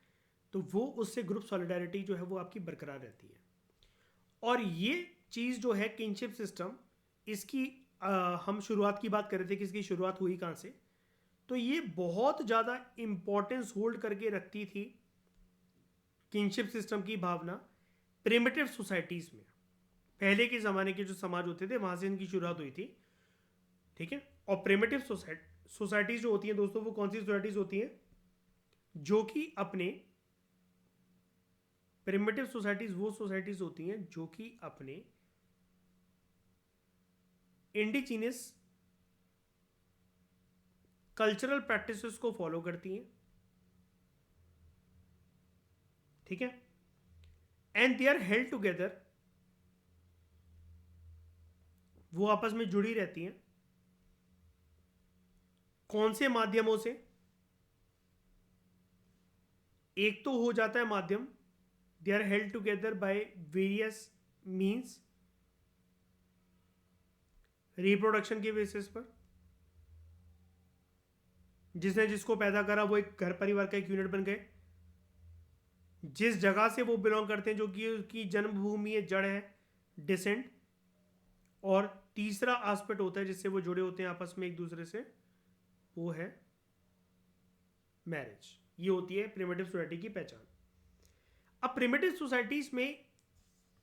तो वो उससे ग्रुप सॉलिडारिटी जो है वो आपकी बरकरार रहती है। और ये चीज़ जो है किनशिप सिस्टम, इसकी हम शुरुआत की बात कर रहे थे कि इसकी शुरुआत हुई कहाँ से, तो ये बहुत ज़्यादा इम्पोर्टेंस होल्ड करके रखती थी किनशिप सिस्टम की भावना प्रिमिटिव सोसाइटीज़ में। पहले के ज़माने के जो समाज होते थे वहाँ से इनकी शुरुआत हुई थी, ठीक है? और प्रिमिटिव सोसाइटीज जो होती हैं दोस्तों, वो कौन सी सोसाइटीज होती हैं? जो कि अपने प्रिमिटिव सोसाइटीज वो सोसाइटीज होती हैं जो कि अपने इंडिजिनियस कल्चरल प्रैक्टिसेस को फॉलो करती हैं, ठीक है? And they are held together, वो आपस में जुड़ी रहती हैं। कौन से माध्यमों से? एक तो हो जाता है माध्यम, they are held together by various means, reproduction के बेसिस पर। जिसने जिसको पैदा करा वो एक घर परिवार का एक यूनिट बन गए। जिस जगह से वो बिलोंग करते हैं, जो कि उसकी जन्मभूमि है, जड़ है, डिसेंट। और तीसरा एस्पेक्ट होता है जिससे वो जुड़े होते हैं आपस में एक दूसरे से, वो है मैरिज। ये होती है प्रिमिटिव सोसाइटी की पहचान। अब प्रिमिटिव सोसाइटीज में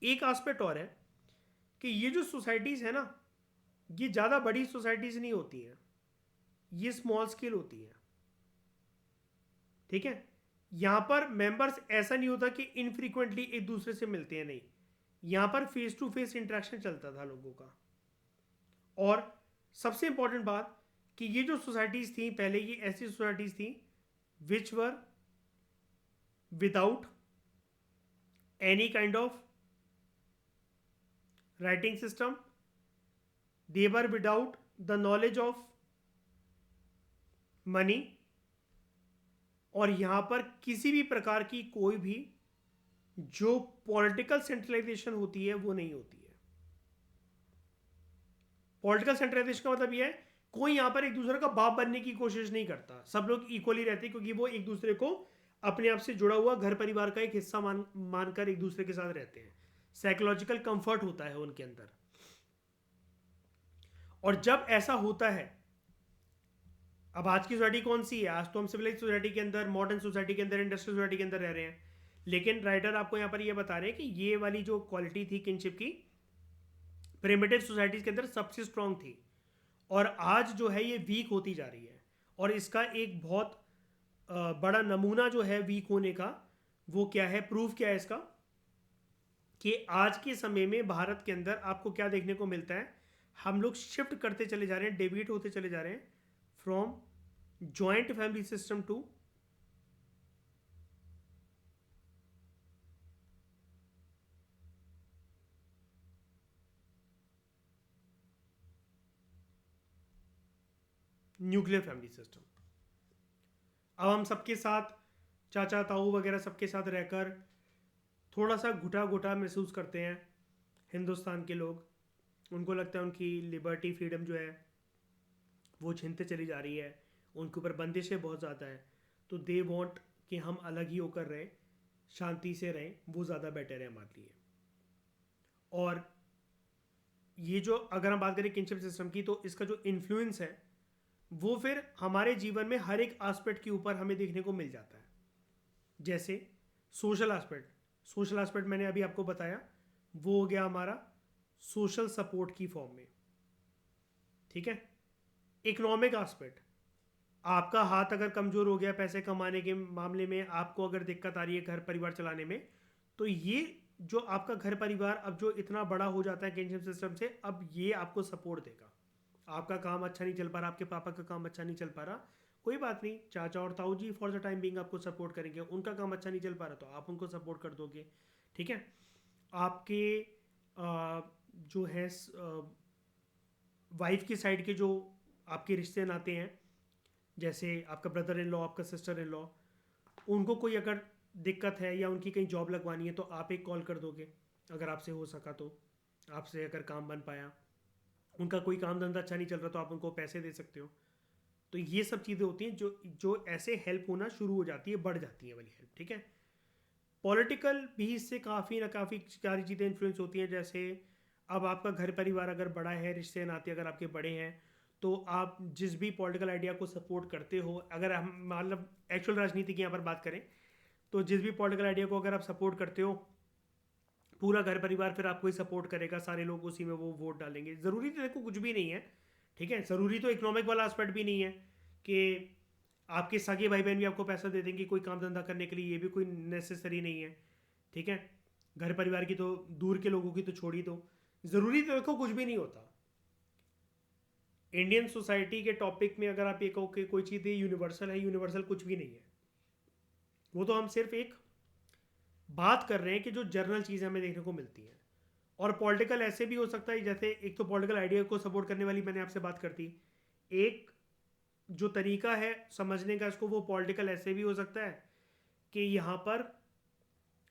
एक एस्पेक्ट और है कि ये जो सोसाइटीज है ना, ये ज़्यादा बड़ी सोसाइटीज नहीं होती हैं, ये स्मॉल स्केल होती हैं, ठीक है? यहां पर मेंबर्स ऐसा नहीं होता कि इनफ्रीक्वेंटली एक दूसरे से मिलते हैं, नहीं, यहां पर फेस टू फेस इंटरेक्शन चलता था लोगों का। और सबसे इंपॉर्टेंट बात कि ये जो सोसाइटीज थी पहले, ये ऐसी सोसाइटीज थी which were without any kind of writing system, they were without the knowledge of money, और यहां पर किसी भी प्रकार की कोई भी जो पॉलिटिकल सेंट्रलाइजेशन होती है वो नहीं होती है। पॉलिटिकल सेंट्रलाइजेशन का मतलब यह है कोई यहां पर एक दूसरे का बाप बनने की कोशिश नहीं करता, सब लोग इक्वली रहते हैं, क्योंकि वो एक दूसरे को अपने आप से जुड़ा हुआ घर परिवार का एक हिस्सा मानकर एक दूसरे के साथ रहते हैं। साइकोलॉजिकल कंफर्ट होता है उनके अंदर। और जब ऐसा होता है, अब आज की सोसाइटी कौन सी है? आज तो हम सिविलाइज सोसाइटी के अंदर, मॉडर्न सोसाइटी के अंदर, इंडस्ट्रियल सोसाइटी के अंदर रह रहे हैं। लेकिन राइटर आपको यहां पर यह बता रहे हैं कि ये वाली जो क्वालिटी थी किनशिप की, प्रिमिटिव सोसाइटीज के अंदर सबसे स्ट्रांग थी, और आज जो है ये वीक होती जा रही है। और इसका एक बहुत बड़ा नमूना जो है वीक होने का, वो क्या है, प्रूफ क्या है इसका, कि आज के समय में भारत के अंदर आपको क्या देखने को मिलता है? हम लोग शिफ्ट करते चले जा रहे हैं, डेविएट होते चले जा रहे हैं from joint family system to nuclear family system. अब हम सबके साथ, चाचा ताऊ वगैरह सबके साथ रहकर थोड़ा सा घुटा घुटा महसूस करते हैं हिंदुस्तान के लोग। उनको लगता है उनकी लिबर्टी, फ्रीडम जो है वो छीनते चली जा रही है, उनके ऊपर बंदिशें बहुत ज़्यादा है। तो दे वॉन्ट कि हम अलग ही होकर रहें, शांति से रहें, वो ज़्यादा बेटर है हमारे लिए। और ये जो अगर हम बात करें किनशिप सिस्टम की, तो इसका जो इन्फ्लुएंस है वो फिर हमारे जीवन में हर एक एस्पेक्ट के ऊपर हमें देखने को मिल जाता है। जैसे सोशल एस्पेक्ट, सोशल एस्पेक्ट मैंने अभी आपको बताया, वो हो गया हमारा सोशल सपोर्ट की फॉर्म में, ठीक है? इकोनॉमिक एस्पेक्ट, आपका हाथ अगर कमज़ोर हो गया पैसे कमाने के मामले में, आपको अगर दिक्कत आ रही है घर परिवार चलाने में, तो ये जो आपका घर परिवार अब जो इतना बड़ा हो जाता है किनशिप सिस्टम से, अब ये आपको सपोर्ट देगा। आपका काम अच्छा नहीं चल पा रहा, आपके पापा का काम अच्छा नहीं चल पा रहा, कोई बात नहीं, चाचा और ताऊ जी फॉर द टाइम बिंग आपको सपोर्ट करेंगे। उनका काम अच्छा नहीं चल पा रहा तो आप उनको सपोर्ट कर दोगे, ठीक है। आपके जो है वाइफ की साइड के जो आपके रिश्ते नाते हैं, जैसे आपका ब्रदर इन लॉ, आपका सिस्टर इन लॉ, उनको कोई अगर दिक्कत है या उनकी कहीं जॉब लगवानी है तो आप एक कॉल कर दोगे, अगर आपसे हो सका तो, आपसे अगर काम बन पाया। उनका कोई काम धंधा अच्छा नहीं चल रहा तो आप उनको पैसे दे सकते हो। तो ये सब चीज़ें होती हैं जो जो ऐसे हेल्प होना शुरू हो जाती है, बढ़ जाती है वाली हेल्प, ठीक है। पॉलिटिकल भी इससे काफ़ी ना काफ़ी सारी चीज़ें इन्फ्लुएंस होती हैं। जैसे अब आपका घर परिवार अगर बड़ा है, रिश्ते नाते अगर आपके बड़े हैं, तो आप जिस भी पॉलिटिकल आइडिया को सपोर्ट करते हो, अगर हम मतलब एक्चुअल राजनीति की यहाँ पर बात करें, तो जिस भी पॉलिटिकल आइडिया को अगर आप सपोर्ट करते हो, पूरा घर परिवार फिर आपको ही सपोर्ट करेगा, सारे लोग उसी में वो वोट डालेंगे। ज़रूरी तो देखो कुछ भी नहीं है, ठीक है। ज़रूरी तो इकोनॉमिक वाला एस्पेक्ट भी नहीं है कि आपके सगे भाई बहन भी आपको पैसा दे देंगे कोई काम धंधा करने के लिए, ये भी कोई नेसेसरी नहीं है, ठीक है। घर परिवार की तो दूर के लोगों की तो छोड़ी दो, ज़रूरी तो देखो कुछ भी नहीं होता। इंडियन सोसाइटी के टॉपिक में अगर आप ये कहो कि कोई चीज़ यूनिवर्सल है, यूनिवर्सल कुछ भी नहीं है। वो तो हम सिर्फ एक बात कर रहे हैं कि जो जर्नल चीज़ें हमें देखने को मिलती हैं। और पॉलिटिकल ऐसे भी हो सकता है, जैसे एक तो पॉलिटिकल आइडिया को सपोर्ट करने वाली मैंने आपसे बात करती, एक जो तरीका है समझने का इसको, वो पॉलिटिकल ऐसे भी हो सकता है कि यहाँ पर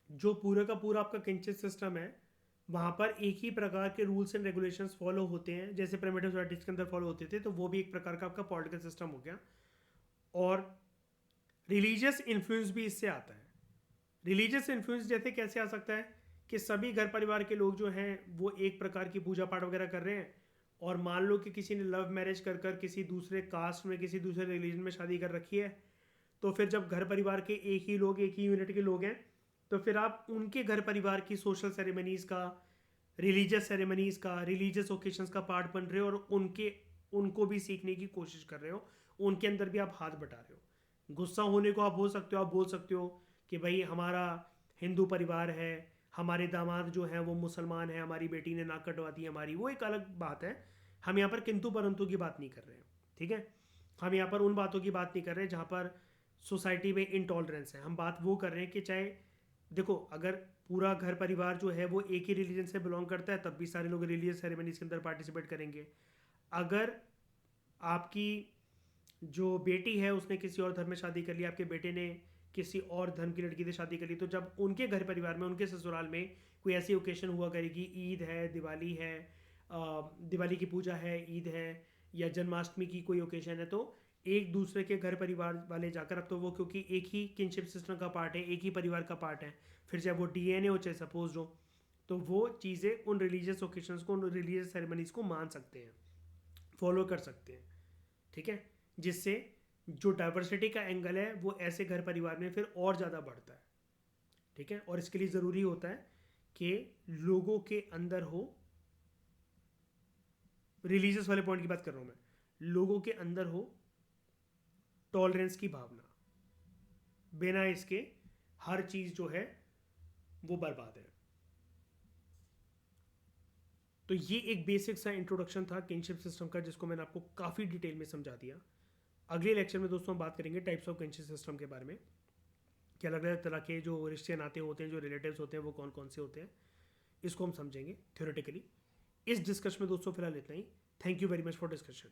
जो पूरा का पूरा आपका किंचित सिस्टम है, वहाँ पर एक ही प्रकार के रूल्स एंड रेगुलेशंस फॉलो होते हैं जैसे प्रिमिटिव सोसाइटीज के अंदर फॉलो होते थे, तो वो भी एक प्रकार का आपका पॉलिटिकल सिस्टम हो गया। और रिलीजियस इन्फ्लुएंस भी इससे आता है। रिलीजियस इन्फ्लुएंस जैसे कैसे आ सकता है कि सभी घर परिवार के लोग जो हैं वो एक प्रकार की पूजा पाठ वगैरह कर रहे हैं, और मान लो कि किसी ने लव मैरिज कर कर किसी दूसरे कास्ट में, किसी दूसरे रिलीजन में शादी कर रखी है, तो फिर जब घर परिवार के एक ही लोग, एक ही यूनिट के लोग हैं, तो फिर आप उनके घर परिवार की सोशल सेरेमनीज का, रिलीजियस सेरेमनीज का, रिलीजियस ओकेशंस का पार्ट बन रहे हो, और उनको भी सीखने की कोशिश कर रहे हो, उनके अंदर भी आप हाथ बटा रहे हो। गुस्सा होने को आप हो सकते हो, आप बोल सकते हो कि भाई हमारा हिंदू परिवार है, हमारे दामाद जो हैं वो मुसलमान हैं, हमारी बेटी ने नाक कटवा दी हमारी, वो एक अलग बात है। हम यहाँ पर किंतु परंतु की बात नहीं कर रहे हैं, ठीक है। हम यहाँ पर उन बातों की बात नहीं कर रहे हैं जहाँ पर सोसाइटी में इनटॉलरेंस है। हम बात वो कर रहे हैं कि चाहे देखो, अगर पूरा घर परिवार जो है वो एक ही रिलीजन से बिलोंग करता है, तब भी सारे लोग रिलीजियस सेरेमनीज के अंदर पार्टिसिपेट करेंगे। अगर आपकी जो बेटी है उसने किसी और धर्म में शादी कर लिया, आपके बेटे ने किसी और धर्म की लड़की से शादी कर ली, तो जब उनके घर परिवार में, उनके ससुराल में कोई ऐसी ओकेशन हुआ करेगी, ईद है, दिवाली है, दिवाली की पूजा है, ईद है, या जन्माष्टमी की कोई ओकेशन है, तो एक दूसरे के घर परिवार वाले जाकर, अब तो वो क्योंकि एक ही किनशिप सिस्टम का पार्ट है, एक ही परिवार का पार्ट है, फिर चाहे वो डीएनए हो चाहे सपोज हो, तो वो चीज़ें उन रिलीजियस ओकेशंस को, उन रिलीजियस सेरेमनीज को मान सकते हैं, फॉलो कर सकते हैं, ठीक है। जिससे जो डाइवर्सिटी का एंगल है वो ऐसे घर परिवार में फिर और ज़्यादा बढ़ता है, ठीक है। और इसके लिए ज़रूरी होता है कि लोगों के अंदर हो, रिलीजियस वाले पॉइंट की बात कर रहा हूं मैं, लोगों के अंदर हो टॉलरेंस की भावना। बिना इसके हर चीज़ जो है वो बर्बाद है। तो ये एक बेसिक सा इंट्रोडक्शन था किनशिप सिस्टम का, जिसको मैंने आपको काफ़ी डिटेल में समझा दिया। अगले लेक्चर में दोस्तों हम बात करेंगे टाइप्स ऑफ किनशिप सिस्टम के बारे में, कि अलग अलग तरह के जो रिश्ते नाते होते हैं, जो रिलेटिव्स होते हैं, वो कौन कौन से होते हैं, इसको हम समझेंगे थ्योरेटिकली। इस डिस्कशन में दोस्तों फिलहाल इतना ही। Thank you very much for discussion.